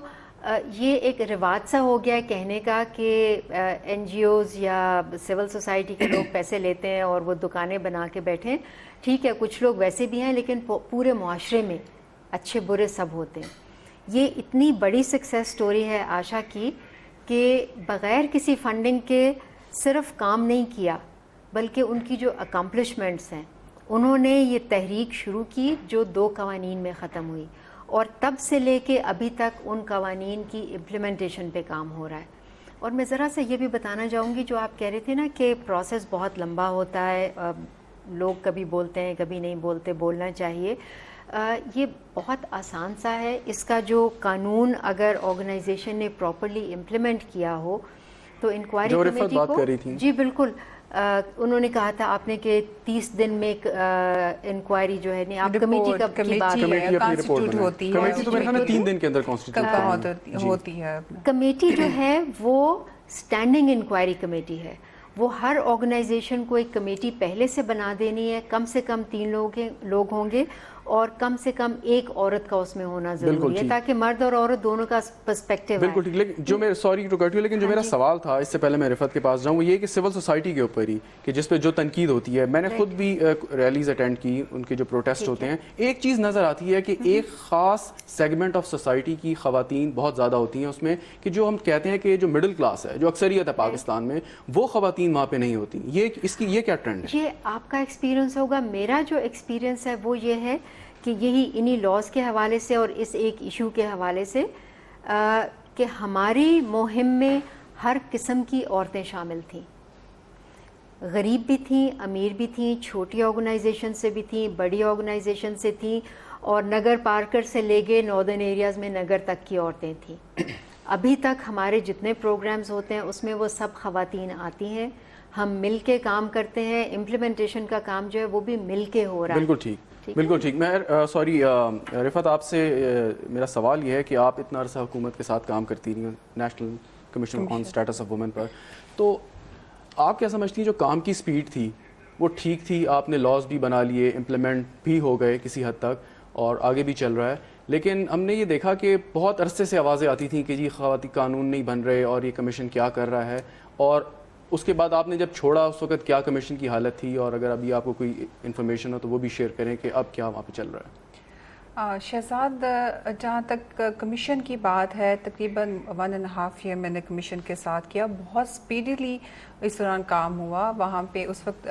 یہ ایک رواج سا ہو گیا کہنے کا کہ این جی اوز یا سول سوسائٹی کے لوگ پیسے لیتے ہیں اور وہ دکانیں بنا کے بیٹھیں. ٹھیک ہے, کچھ لوگ ویسے بھی ہیں, لیکن پورے معاشرے میں اچھے برے سب ہوتے ہیں. یہ اتنی بڑی سکسیس سٹوری ہے آشا کی کہ بغیر کسی فنڈنگ کے صرف کام نہیں کیا بلکہ ان کی جو اکمپلشمنٹس ہیں انہوں نے یہ تحریک شروع کی جو 2 قوانین میں ختم ہوئی، اور تب سے لے کے ابھی تک ان قوانین کی امپلیمنٹیشن پہ کام ہو رہا ہے. اور میں ذرا سا یہ بھی بتانا چاہوں گی جو آپ کہہ رہے تھے نا کہ پروسیس بہت لمبا ہوتا ہے، لوگ کبھی بولتے ہیں کبھی نہیں بولتے، بولنا چاہیے. یہ بہت آسان سا ہے. اس کا جو قانون اگر آرگنائزیشن نے پراپرلی امپلیمنٹ کیا ہو تو انکوائری جو رفعت کمیٹی بات کو، کر رہی تھیں. جی بالکل، انہوں نے کہا تھا آپ نے کہ 30 دن میں ایک انکوائری جو ہے نہیں، آپ کمیٹی کا کی بات کمیٹی اپنی رپورٹ کانسٹیٹیوٹ ہوتی ہے، کمیٹی تو میرے خیال میں 3 دن کے اندر کانسٹیٹیوٹ ہوتی ہے. کمیٹی جو ہے وہ اسٹینڈنگ انکوائری کمیٹی ہے. وہ ہر آرگنائزیشن کو ایک کمیٹی پہلے سے بنا دینی ہے، کم سے کم 3 لوگ ہوں گے اور کم سے کم ایک عورت کا اس میں ہونا ضروری ہے تاکہ مرد اور عورت دونوں کا پرسپیکٹیو ہے. بالکل ٹھیک. لیکن جو میں سوری ٹو کٹ یو، لیکن جو میرا سوال تھا اس سے پہلے میں رفعت کے پاس جاؤں، وہ یہ کہ سول سوسائٹی کے اوپر ہی کہ جس پہ جو تنقید ہوتی ہے، میں نے خود بھی ریلیز اٹینڈ کی، ان کے جو پروٹیسٹ ہوتے ہیں، ایک چیز نظر آتی ہے کہ ایک خاص سیگمنٹ آف سوسائٹی کی خواتین بہت زیادہ ہوتی ہیں اس میں، کہ جو ہم کہتے ہیں کہ جو مڈل کلاس ہے، جو اکثریت ہے پاکستان میں، وہ خواتین وہاں پہ نہیں ہوتی. یہ کیا ٹرینڈ ہے؟ یہ آپ کا ایکسپیرینس ہوگا. میرا جو ایکسپیرینس ہے وہ یہ ہے کہ یہی انہی لاز کے حوالے سے اور اس ایک ایشو کے حوالے سے کہ ہماری مہم میں ہر قسم کی عورتیں شامل تھیں، غریب بھی تھیں، امیر بھی تھیں، چھوٹی آرگنائزیشن سے بھی تھیں، بڑی آرگنائزیشن سے تھیں، اور نگر پارکر سے لے کے ناردرن ایریاز میں نگر تک کی عورتیں تھیں. ابھی تک ہمارے جتنے پروگرامز ہوتے ہیں اس میں وہ سب خواتین آتی ہیں. ہم مل کے کام کرتے ہیں. امپلیمنٹیشن کا کام جو ہے وہ بھی مل کے ہو رہا ہے. بالکل ٹھیک، بالکل ٹھیک. میں سوری رفعت، آپ سے میرا سوال یہ ہے کہ آپ اتنا عرصہ حکومت کے ساتھ کام کرتی رہی ہیں National commission on status of Women پر، تو آپ کیا سمجھتی ہیں جو کام کی سپیڈ تھی وہ ٹھیک تھی؟ آپ نے لاز بھی بنا لیے، امپلیمنٹ بھی ہو گئے کسی حد تک اور آگے بھی چل رہا ہے، لیکن ہم نے یہ دیکھا کہ بہت عرصے سے آوازیں آتی تھیں کہ جی خواتین قانون نہیں بن رہے اور یہ کمیشن کیا کر رہا ہے. اور اس کے بعد آپ نے جب چھوڑا اس وقت کیا کمیشن کی حالت تھی، اور اگر ابھی آپ کو کوئی انفارمیشن ہو تو وہ بھی شیئر کریں کہ اب کیا وہاں پہ چل رہا ہے؟ شہزاد، جہاں تک کمیشن کی بات ہے، تقریباً 1.5 ایئر میں نے کمیشن کے ساتھ کیا. بہت سپیڈیلی اس دوران کام ہوا. وہاں پہ اس وقت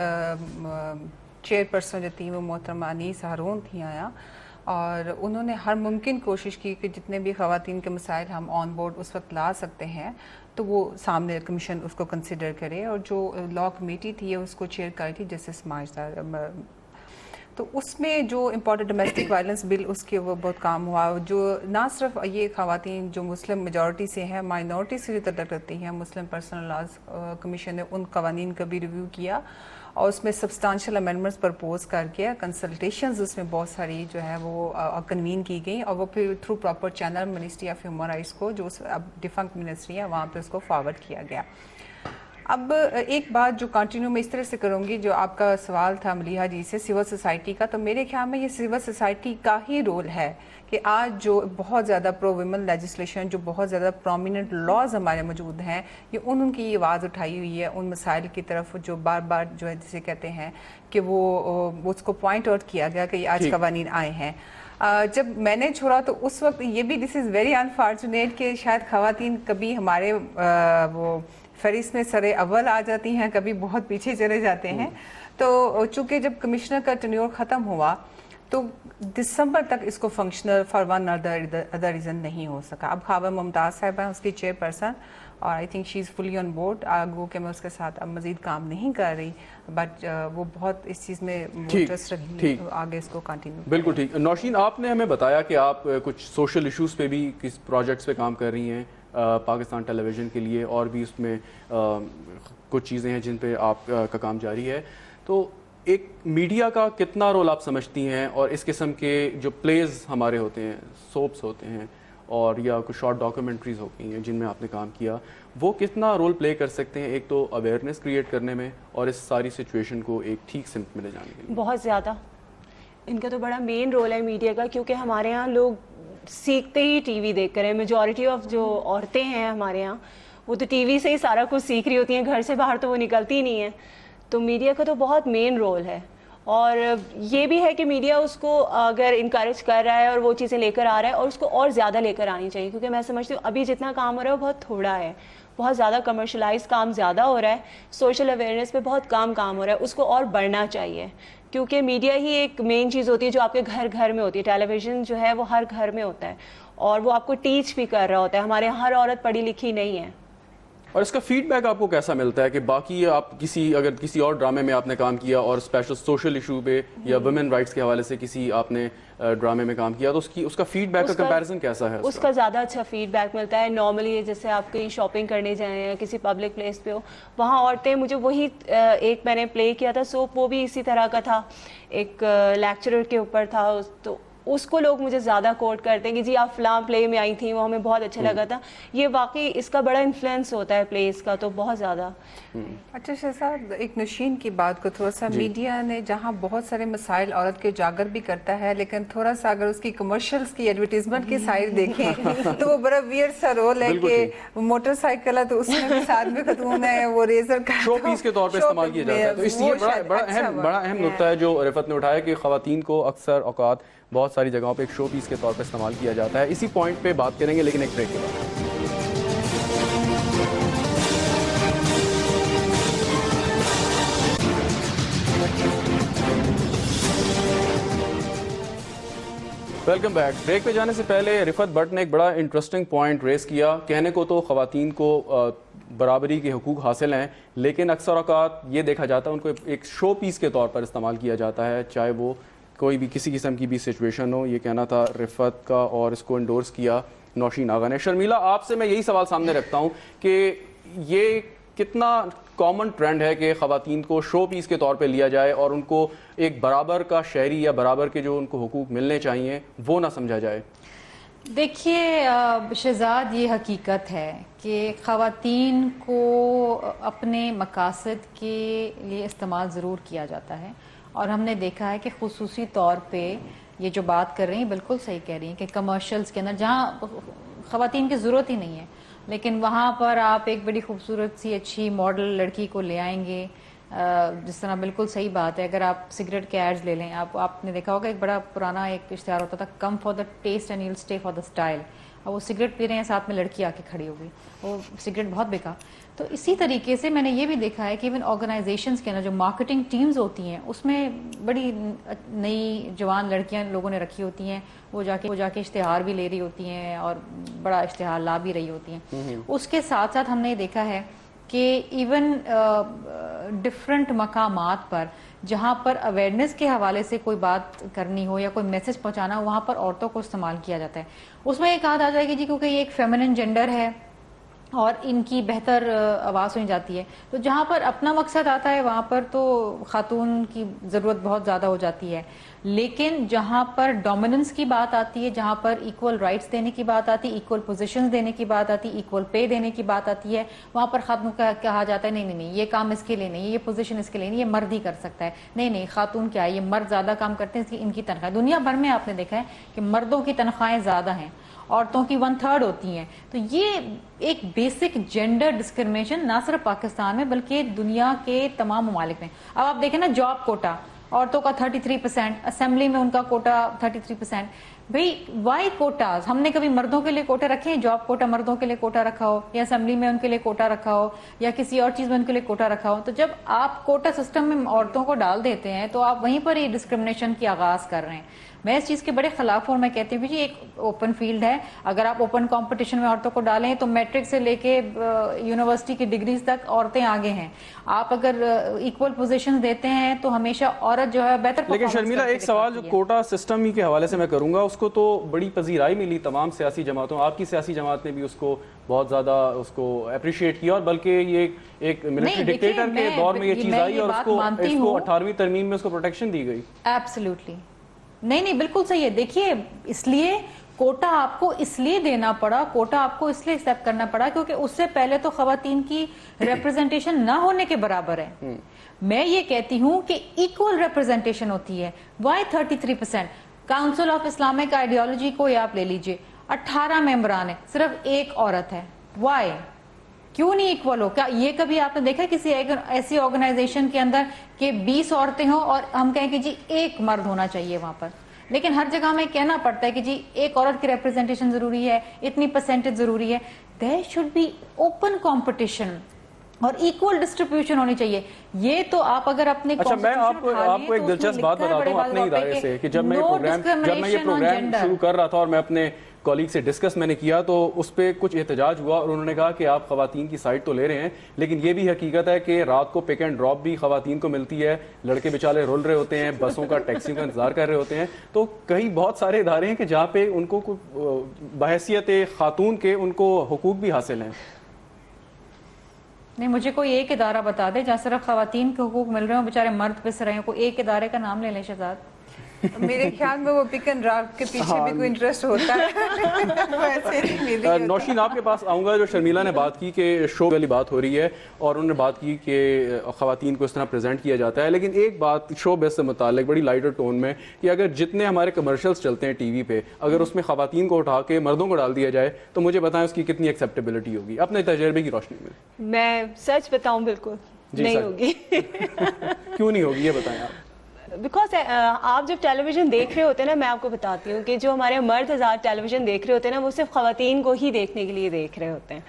چیئر پرسن جو تھی وہ محترمہ انیس ہارون تھیں آیا، اور انہوں نے ہر ممکن کوشش کی کہ جتنے بھی خواتین کے مسائل ہم آن بورڈ اس وقت لا سکتے ہیں تو وہ سامنے کمیشن اس کو کنسیڈر کرے. اور جو لا کمیٹی تھی اس کو چیئر کری تھی جسٹس ماجدہ، تو اس میں جو امپورٹنٹ ڈومیسٹک وائلنس بل اس کے وہ بہت کام ہوا. جو نہ صرف یہ خواتین جو مسلم میجورٹی سے ہیں، مائنورٹی سے بھی تعلق رکھتی ہیں، مسلم پرسنل لاز کمیشن نے ان قوانین کا بھی ریویو کیا اور اس میں سبسٹانشل امینڈمنٹس پرپوز کر کے کنسلٹیشنز اس میں بہت ساری جو ہے وہ کنوین کی گئی، اور وہ پھر through proper channel ministry of human rights کو، جو اب ڈیفنکٹ منسٹری ہے، وہاں پہ اس کو فارورڈ کیا گیا. اب ایک بات جو کنٹینیو میں اس طرح سے کروں گی، جو آپ کا سوال تھا ملیحہ جی سے سول سوسائٹی کا، تو میرے خیال میں یہ سول سوسائٹی کا ہی رول ہے کہ آج جو بہت زیادہ پرو ویمن لیجسلیشن، جو بہت زیادہ پرومیننٹ لاز ہمارے موجود ہیں، یہ ان کی آواز اٹھائی ہوئی ہے ان مسائل کی طرف جو بار بار جو ہے جسے کہتے ہیں کہ وہ اس کو پوائنٹ آؤٹ کیا گیا کہ یہ آج قوانین آئے ہیں. جب میں نے چھوڑا تو اس وقت یہ بھی دس از ویری انفارچونیٹ کہ شاید خواتین کبھی ہمارے وہ فہرست میں سر اول آ جاتی ہیں، کبھی بہت پیچھے چلے جاتے ہیں. تو چونکہ جب کمشنر کا ٹینیور ختم ہوا تو دسمبر تک اس کو functional for one other reason نہیں ہو سکا. اب خاوہ ممتاز صاحبہ ہیں اس کی چیئر پرسن، اور I think she is fully on board. گو کہ میں اس کے ساتھ اب مزید کام نہیں کر رہی، بٹ وہ بہت اس چیز میں انٹرسٹ رکھی آگے اس کو کنٹینیو. بالکل ٹھیک. نوشین، آپ نے ہمیں بتایا کہ آپ کچھ سوشل ایشوز پہ بھی کس پروجیکٹس پہ کام کر رہی ہیں پاکستان ٹیلی ویژن کے لیے، اور بھی اس میں کچھ چیزیں ہیں جن پہ آپ کا کام جاری ہے. تو ایک میڈیا کا کتنا رول آپ سمجھتی ہیں، اور اس قسم کے جو پلیز ہمارے ہوتے ہیں، سوپس ہوتے ہیں، اور یا کچھ شارٹ ڈاکیومنٹریز ہوتی ہیں جن میں آپ نے کام کیا، وہ کتنا رول پلے کر سکتے ہیں ایک تو اویئرنیس کریٹ کرنے میں اور اس ساری سچویشن کو ایک ٹھیک سمت میں لے جانے کے لیے؟ بہت زیادہ ان کا تو بڑا مین رول ہے میڈیا کا، کیونکہ ہمارے یہاں لوگ سیکھتے ہی ٹی وی دیکھ کر ہیں. میجورٹی آف جو عورتیں ہیں ہمارے یہاں وہ تو ٹی وی سے ہی سارا کچھ سیکھ رہی ہوتی ہیں، گھر سے باہر تو وہ نکلتی ہی نہیں ہیں. تو میڈیا کا تو بہت مین رول ہے. اور یہ بھی ہے کہ میڈیا اس کو اگر انکریج کر رہا ہے اور وہ چیزیں لے کر آ رہا ہے، اور اس کو اور زیادہ لے کر آنی چاہیے، کیونکہ میں سمجھتی ہوں ابھی جتنا کام ہو رہا ہے وہ بہت تھوڑا ہے. بہت زیادہ کمرشلائز کام زیادہ ہو رہا ہے, سوشل اویئرنیس پہ بہت کام ہو رہا ہے, اس کو اور بڑھنا چاہیے, کیونکہ میڈیا ہی ایک مین چیز ہوتی ہے جو آپ کے گھر گھر میں ہوتی ہے. ٹیلی ویژن جو ہے وہ ہر گھر میں ہوتا ہے اور وہ آپ کو ٹیچ بھی کر رہا ہوتا ہے. ہمارے یہاں ہر عورت پڑھی لکھی نہیں ہے. اور اس کا فیڈ بیک آپ کو کیسا ملتا ہے کہ باقی آپ اگر کسی اور ڈرامے میں آپ نے کام کیا اور اسپیشل سوشل ایشو پہ یا ویمن رائٹس کے حوالے سے کسی آپ نے ڈرامے میں کام کیا تو اس کا فیڈ بیک کا کمپیریزن کیسا ہے؟ اس کا زیادہ اچھا فیڈ بیک ملتا ہے. نارملی جیسے آپ کہیں شاپنگ کرنے جائیں یا کسی پبلک پلیس پہ ہو, وہاں عورتیں, مجھے وہی ایک میں نے پلے کیا تھا سوپ, وہ بھی اسی طرح کا تھا, ایک لیکچرر کے اوپر تھا, تو اس کو لوگ مجھے زیادہ کوٹ کرتے ہیں کہ جی آپ فلاں پلے میں آئی تھیں, وہ ہمیں بہت اچھا لگا تھا. یہ واقعی اس کا بڑا انفلوئنس ہوتا ہے پلیز کا, تو بہت زیادہ. اچھا شہزاد, ایک نشین کی بات کو تھوڑا سا میڈیا نے جہاں بہت سارے مسائل عورت کے اجاگر بھی کرتا ہے, لیکن تھوڑا سا اگر اس کی کمرشلز کی ایڈورٹیزمنٹ کی سائڈ دیکھیں تو وہ بڑا ویئر سا رول ہے کہ موٹر سائیکل ہے تو اس میں بھی ساتھ میں خاتون ہے, وہ ریزر کا شو پیس کے طور پہ استعمال کیا جاتا ہے. تو اس لیے بڑا اہم نقطہ ہے جو رفعت نے اٹھایا کہ خواتین کو اکثر اوقات بہت ساری جگہوں پہ ایک شو پیس کے طور پہ استعمال کیا جاتا ہے. اسی پوائنٹ پہ بات کریں گے لیکن ایک بریک کے بعد. Welcome back. بریک پہ جانے سے پہلے رفعت بٹ نے ایک بڑا انٹرسٹنگ پوائنٹ ریز کیا. کہنے کو تو خواتین کو برابری کے حقوق حاصل ہیں, لیکن اکثر اوقات یہ دیکھا جاتا ہے ان کو ایک شو پیس کے طور پر استعمال کیا جاتا ہے, چاہے وہ کوئی بھی کسی قسم کی بھی سچویشن ہو. یہ کہنا تھا رفعت کا اور اس کو انڈورس کیا نوشین آغا نے. شرمیلا, آپ سے میں یہی سوال سامنے رکھتا ہوں کہ یہ کتنا کامن ٹرینڈ ہے کہ خواتین کو شو پیس کے طور پہ لیا جائے اور ان کو ایک برابر کا شہری یا برابر کے جو ان کو حقوق ملنے چاہیے وہ نہ سمجھا جائے؟ دیکھیے شہزاد, یہ حقیقت ہے کہ خواتین کو اپنے مقاصد کے لیے استعمال ضرور کیا جاتا ہے, اور ہم نے دیکھا ہے کہ خصوصی طور پہ یہ جو بات کر رہی ہیں بالکل صحیح کہہ رہی ہیں کہ کمرشلز کے اندر جہاں خواتین کی ضرورت ہی نہیں ہے, لیکن وہاں پر آپ ایک بڑی خوبصورت سی اچھی ماڈل لڑکی کو لے آئیں گے. جس طرح بالکل صحیح بات ہے, اگر آپ سگریٹ کے ایڈز لے لیں, آپ نے دیکھا ہوگا ایک بڑا پرانا ایک اشتہار ہوتا تھا, come for the test and you will stay for the style. اور وہ سگریٹ پی رہے ہیں, ساتھ میں لڑکی آ کے کھڑی ہو گئی, وہ سگریٹ بہت بیکا. تو اسی طریقے سے میں نے یہ بھی دیکھا ہے کہ ایون آرگنائزیشنز کے اندر جو مارکیٹنگ ٹیمز ہوتی ہیں اس میں بڑی نئی جوان لڑکیاں لوگوں نے رکھی ہوتی ہیں, وہ جا کے اشتہار بھی لے رہی ہوتی ہیں اور بڑا اشتہار لا بھی رہی ہوتی ہیں. اس کے ساتھ ساتھ ہم نے دیکھا ہے کہ ایون ڈفرینٹ مقامات پر جہاں پر اویئرنیس کے حوالے سے کوئی بات کرنی ہو یا کوئی میسج پہنچانا ہو, وہاں پر عورتوں کو استعمال کیا جاتا ہے. اس میں یہ کہا جا جائے گی جی کیونکہ یہ ایک فیمنن جینڈر ہے اور ان کی بہتر آواز سنی جاتی ہے, تو جہاں پر اپنا مقصد آتا ہے وہاں پر تو خاتون کی ضرورت بہت زیادہ ہو جاتی ہے. لیکن جہاں پر ڈومیننس کی بات آتی ہے, جہاں پر ایکول رائٹس دینے کی بات آتی ہے, ایکول پوزیشنز دینے کی بات آتی ہے, ایکول پے دینے کی بات آتی ہے, وہاں پر خاتون کا کہا جاتا ہے نہیں یہ کام اس کے لیے نہیں, یہ پوزیشن اس کے لیے نہیں, یہ مرد ہی کر سکتا ہے. نہیں خاتون کیا ہے, یہ مرد زیادہ کام کرتے ہیں, ان کی تنخواہ دنیا بھر میں آپ نے دیکھا ہے کہ مردوں کی تنخواہیں زیادہ ہیں, عورتوں کی 1/3 ہوتی ہیں. تو یہ ایک بیسک جینڈر ڈسکرمنیشن نہ صرف پاکستان میں بلکہ دنیا کے تمام ممالک میں. اب آپ دیکھیں نا, جاب کوٹا عورتوں کا 33%, اسمبلی میں ان کا کوٹا 33%. بھئی وائی کوٹاز, ہم نے کبھی مردوں کے لیے کوٹے رکھے ہیں؟ جاب کوٹا مردوں کے لیے کوٹا رکھا ہو, یا اسمبلی میں ان کے لیے کوٹا رکھا ہو, یا کسی اور چیز میں ان کے لیے کوٹا رکھا ہو. تو جب آپ کوٹا سسٹم میں عورتوں کو ڈال دیتے ہیں تو آپ وہیں پر ہی ڈسکرمنیشن کی آغاز کر رہے ہیں. میں اس چیز کے بڑے خلاف ہوں, اور میں کہتی ہوں جی ایک اوپن فیلڈ ہے, اگر آپ اوپن کمپٹیشن میں عورتوں کو ڈالیں تو میٹرک سے لے کے یونیورسٹی کی ڈگریز تک عورتیں آگے ہیں. آپ اگر ایکول پوزیشن دیتے ہیں تو ہمیشہ عورت جو ہے بہتر. لیکن شرمیلا, ایک سوال جو کوٹا سسٹم ہی کے حوالے سے میں کروں گا, اس کو تو بڑی پذیرائی ملی تمام سیاسی جماعتوں, آپ کی سیاسی جماعت نے بھی اس کو بہت زیادہ اس کو اپریشیٹ کیا, اور بلکہ یہ ایک ملٹری ڈکٹیٹر کے دور میں یہ چیز آئی اور اس کو 18ویں ترمیم میں اس کو پروٹیکشن دی گئی. ایبسلیوٹلی نہیں بالکل صحیح ہے. دیکھیے اس لیے کوٹا آپ کو اس لیے دینا پڑا, کوٹا آپ کو اس لیے ایکسیپٹ کرنا پڑا کیونکہ اس سے پہلے تو خواتین کی ریپرزنٹیشن نہ ہونے کے برابر ہے. میں یہ کہتی ہوں کہ ایکول ریپرزنٹیشن ہوتی ہے. Why 33%؟ Council of Islamic ideology کو آپ لے لیجئے, 18 ممبران ہیں, صرف ایک عورت ہے. وائی؟ کیوں نہیں ایکول ہو؟ کیا یہ کبھی آپ نے دیکھا کسی ایسی آرگنائزیشن کے اندر کہ 20 عورتیں ہوں اور ہم کہیں کہ جی ایک مرد ہونا چاہیے وہاں پر؟ لیکن ہر جگہ میں کہنا پڑتا ہے کہ جی ایک عورت کی ریپرزنٹیشن ضروری ہے, اتنی پرسنٹیج ضروری ہے. There should be open competition اور ایکول ڈسٹریبیوشن ہونی چاہیے. یہ تو آپ اگر اپنے اچھا میں آپ کو ایک دلچسپ بات بتاتا ہوں اپنے ادارے سے کہ جب میں یہ پروگرام شروع کر رہا تھا اور میں اپنے کولیگ سے ڈسکس میں نے کیا تو اس پہ کچھ احتجاج ہوا اور انہوں نے کہا کہ آپ خواتین کی سائڈ تو لے رہے ہیں لیکن یہ بھی حقیقت ہے کہ رات کو پک اینڈ ڈراپ بھی خواتین کو ملتی ہے, لڑکے بیچارے رول رہے ہوتے ہیں, بسوں کا ٹیکسیوں کا انتظار کر رہے ہوتے ہیں. تو کئی بہت سارے ادارے ہیں کہ جہاں پہ ان کو بحیثیت خاتون کے ان کو حقوق بھی حاصل ہیں. نہیں, مجھے کوئی ایک ادارہ بتا دے جہاں صرف خواتین کے حقوق مل رہے ہوں, بیچارے مرد پس رہے ہیں. کوئی ایک ادارے کا نام لے لیں شہزاد. میرے خیال میں وہ پک اینڈ ڈراپ کے پیچھے بھی کوئی انٹرسٹ ہوتا ہے. نوشین آپ کے پاس آؤں گا. جو شرمیلا نے بات کی کہ شو والی بات ہو رہی ہے اور انہوں نے بات کی کہ خواتین کو اس طرح پریزنٹ کیا جاتا ہے, لیکن ایک بات شو بیس سے متعلق بڑی لائٹر ٹون میں کہ اگر جتنے ہمارے کمرشلز چلتے ہیں ٹی وی پہ اگر اس میں خواتین کو اٹھا کے مردوں کو ڈال دیا جائے تو مجھے بتائیں اس کی کتنی ایکسیپٹیبلٹی ہوگی اپنے تجربے کی روشنی میں. میں سچ بتاؤں بالکل نہیں ہوگی. کیوں نہیں ہوگی یہ بتائیں آپ. بیکاز آپ جب ٹیلی ویژن دیکھ رہے ہوتے ہیں نا, میں آپ کو بتاتی ہوں کہ جو ہمارے مرد حضرات ٹیلی ویژن دیکھ رہے ہوتے ہیں نا وہ صرف خواتین کو ہی دیکھنے کے لیے دیکھ رہے ہوتے ہیں.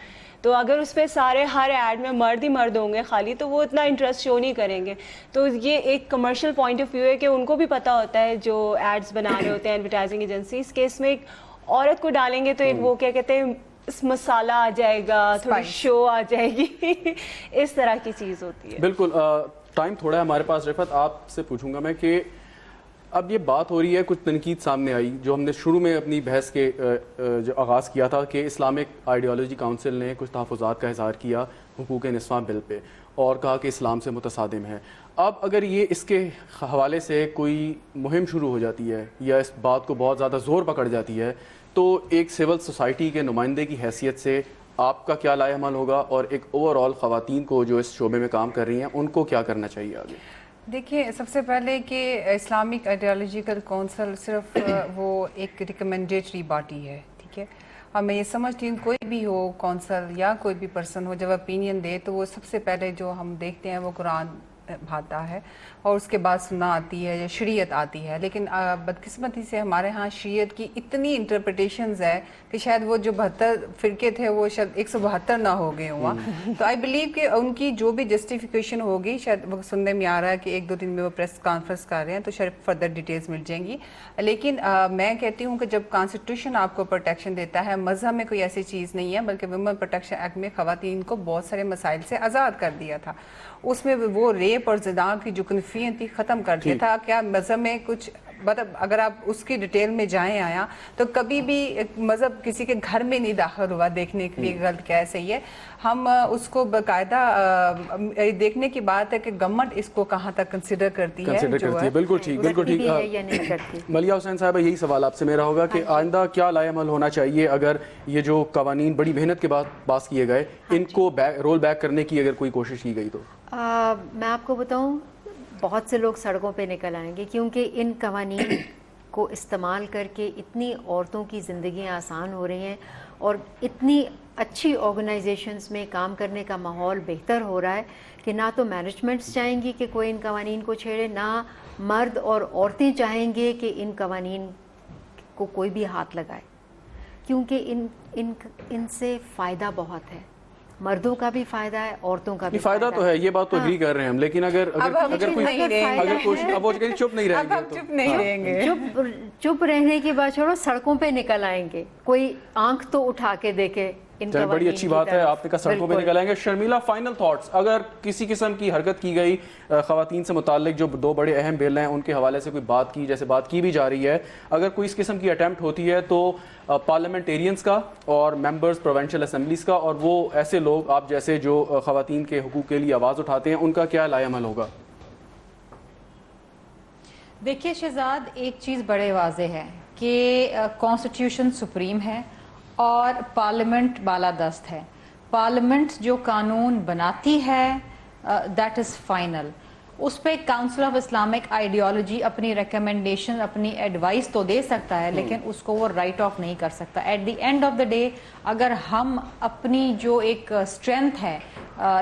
تو اگر اس پہ سارے ہر ایڈ میں مرد ہی مرد ہوں گے خالی تو وہ اتنا انٹرسٹ شو نہیں کریں گے. تو یہ ایک کمرشل پوائنٹ آف ویو ہے کہ ان کو بھی پتہ ہوتا ہے جو ایڈز بنا رہے ہوتے ہیں ایڈورٹائزنگ ایجنسیز کے اس میں ایک عورت کو ڈالیں گے تو ایک وہ کیا کہتے ہیں مسالہ آ جائے گا, تھوڑی شو آ جائے گی, اس طرح کی چیز ہوتی ہے. بالکل. ٹائم تھوڑا ہے ہمارے پاس. رفعت آپ سے پوچھوں گا میں کہ اب یہ بات ہو رہی ہے, کچھ تنقید سامنے آئی جو ہم نے شروع میں اپنی بحث کے جو آغاز کیا تھا کہ اسلامک آئیڈیالوجی کاؤنسل نے کچھ تحفظات کا اظہار کیا حقوق نسواں بل پہ اور کہا کہ اسلام سے متصادم ہے. اب اگر یہ اس کے حوالے سے کوئی مہم شروع ہو جاتی ہے یا اس بات کو بہت زیادہ زور پکڑ جاتی ہے تو ایک سول سوسائٹی کے نمائندے کی حیثیت سے آپ کا کیا لائے عمل ہوگا اور ایک اوور آل خواتین کو جو اس شعبے میں کام کر رہی ہیں ان کو کیا کرنا چاہیے آگے؟ دیکھیے, سب سے پہلے کہ اسلامک آئیڈیالوجیکل کونسل صرف وہ ایک ریکمنڈیٹری باڈی ہے, ٹھیک ہے. اور میں یہ سمجھتی ہوں کوئی بھی ہو کونسل یا کوئی بھی پرسن ہو جب اپینین دے تو وہ سب سے پہلے جو ہم دیکھتے ہیں وہ قرآن آتا ہے اور اس کے بعد سننا آتی ہے یا شریعت آتی ہے. لیکن بدقسمتی سے ہمارے ہاں شریعت کی اتنی انٹرپریٹیشنز ہے کہ شاید وہ جو 72 فرقے تھے وہ شاید 172 نہ ہو گئے ہوا. تو آئی بلیو کہ ان کی جو بھی جسٹیفیکیشن ہوگی شاید وہ سننے میں آ رہا ہے کہ 1-2 دن میں وہ پریس کانفرنس کر رہے ہیں تو شاید فردر ڈیٹیلز مل جائیں گی. لیکن میں کہتی ہوں کہ جب کانسٹیٹیوشن آپ کو پروٹیکشن دیتا ہے, مذہب میں کوئی ایسی چیز نہیں ہے بلکہ ویمن پروٹیکشن ایکٹ میں خواتین کو بہت سارے مسائل سے آزاد کر دیا تھا. اس میں وہ ریپ اور زنا کی جو کنفیئن تھی ختم کر دیا تھا. کیا مذہب میں کچھ مطلب اگر آپ اس کی ڈیٹیل میں جائیں آیا تو کبھی بھی مذہب کسی کے گھر میں نہیں داخل ہوا دیکھنے کے لیے غلط کیا صحیح ہے. ہم اس کو باقاعدہ دیکھنے کی بات ہے کہ گورنمنٹ اس کو کہاں تک کنسیڈر کرتی ہے. بالکل ٹھیک, بالکل ٹھیک. ملیحہ حسین صاحبہ, یہی سوال آپ سے میرا ہوگا کہ آئندہ کیا لائے عمل ہونا چاہیے اگر یہ جو قوانین بڑی محنت کے بعد پاس کیے گئے ان کو رول بیک کرنے کی اگر کوئی کوشش کی گئی تو؟ میں آپ کو بتاؤں بہت سے لوگ سڑکوں پہ نکل آئیں گے کیونکہ ان قوانین کو استعمال کر کے اتنی عورتوں کی زندگیاں آسان ہو رہی ہیں اور اتنی اچھی آرگنائزیشنز میں کام کرنے کا ماحول بہتر ہو رہا ہے کہ نہ تو مینجمنٹس چاہیں گی کہ کوئی ان قوانین کو چھیڑے, نہ مرد اور عورتیں چاہیں گے کہ ان قوانین کو کوئی بھی ہاتھ لگائے, کیونکہ ان سے فائدہ بہت ہے. مردوں کا بھی فائدہ ہے, عورتوں کا بھی فائدہ تو ہے, یہ بات تو اگری کر رہے ہیں ہم. لیکن اگر کوئی چپ نہیں رہیں گے, چپ رہنے کی بات چھوڑو, سڑکوں پہ نکل آئیں گے, کوئی آنکھ تو اٹھا کے دیکھے. بڑی اچھی بات ہے, آپ نے کہا سڑکوں پہ نکل آئیں گے. شرمیلا, فائنل تھاٹس, اگر کسی قسم کی حرکت کی گئی خواتین سے متعلق جو 2 بڑے اہم بل ہیں ان کے حوالے سے کوئی بات کی, جیسے بات کی بھی جا رہی ہے, اگر کوئی اس قسم کی اٹیمپٹ ہوتی ہے تو پارلیمنٹیرینز کا اور ممبرز پروونشل اسمبلیز کا اور وہ ایسے لوگ آپ جیسے جو خواتین کے حقوق کے لیے آواز اٹھاتے ہیں ان کا کیا لائے عمل ہوگا؟ دیکھیے شہزاد, ایک چیز بڑے واضح ہے کہ کانسٹیٹیوشن سپریم ہے اور پارلیمنٹ بالادست ہے. پارلیمنٹ جو قانون بناتی ہے دیٹ از فائنل. اس پہ کاؤنسل آف اسلامک آئیڈیالوجی اپنی ریکمنڈیشن, اپنی ایڈوائس تو دے سکتا ہے لیکن اس کو وہ رائٹ آف نہیں کر سکتا. At the end of the day اگر ہم اپنی جو ایک اسٹرینتھ ہے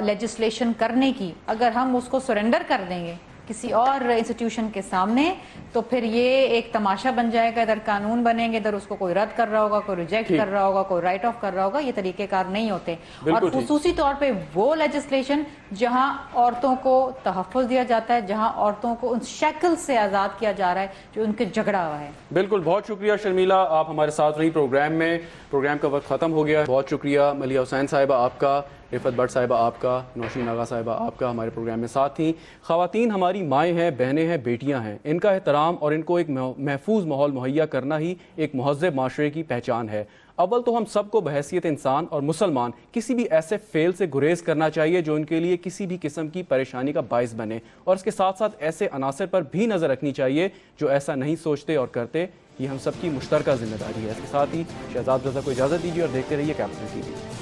لیجسلیشن کرنے کی, اگر ہم اس کو سرنڈر کر دیں گے کسی اور انسٹیٹیوشن کے سامنے تو پھر یہ ایک تماشا بن جائے گا، ادھر قانون بنیں گے، ادھر اس کو کوئی رد کر رہا ہوگا، کوئی ریجیکٹ کر رہا ہوگا، کوئی رائٹ آف کر رہا ہوگا. یہ طریقہ کار نہیں ہوتے. اور خصوصی طور پہ وہ لیجسلیشن جہاں عورتوں کو تحفظ دیا جاتا ہے، جہاں عورتوں کو ان شکل سے آزاد کیا جا رہا ہے جو ان کے جھگڑا ہوا ہے. بالکل، بہت شکریہ شرمیلا، آپ ہمارے ساتھ رہی پروگرام میں. پروگرام کا وقت ختم ہو گیا. بہت شکریہ ملیحہ حسین صاحبہ آپ کا، رفت بٹ صاحبہ آپ کا، نوشین آغا صاحبہ آپ کا ہمارے پروگرام میں ساتھ تھیں. خواتین ہماری مائیں ہیں، بہنیں ہیں، بیٹیاں ہیں. ان کا احترام اور ان کو ایک محفوظ ماحول مہیا کرنا ہی ایک مہذب معاشرے کی پہچان ہے. اول تو ہم سب کو بحیثیت انسان اور مسلمان کسی بھی ایسے فعل سے گریز کرنا چاہیے جو ان کے لیے کسی بھی قسم کی پریشانی کا باعث بنے، اور اس کے ساتھ ساتھ ایسے عناصر پر بھی نظر رکھنی چاہیے جو ایسا نہیں سوچتے اور کرتے. یہ ہم سب کی مشترکہ ذمہ داری ہے. اس کے ساتھ ہی شہزاد رضا کو اجازت دیجیے اور دیکھتے رہیے کیپٹن ٹی وی.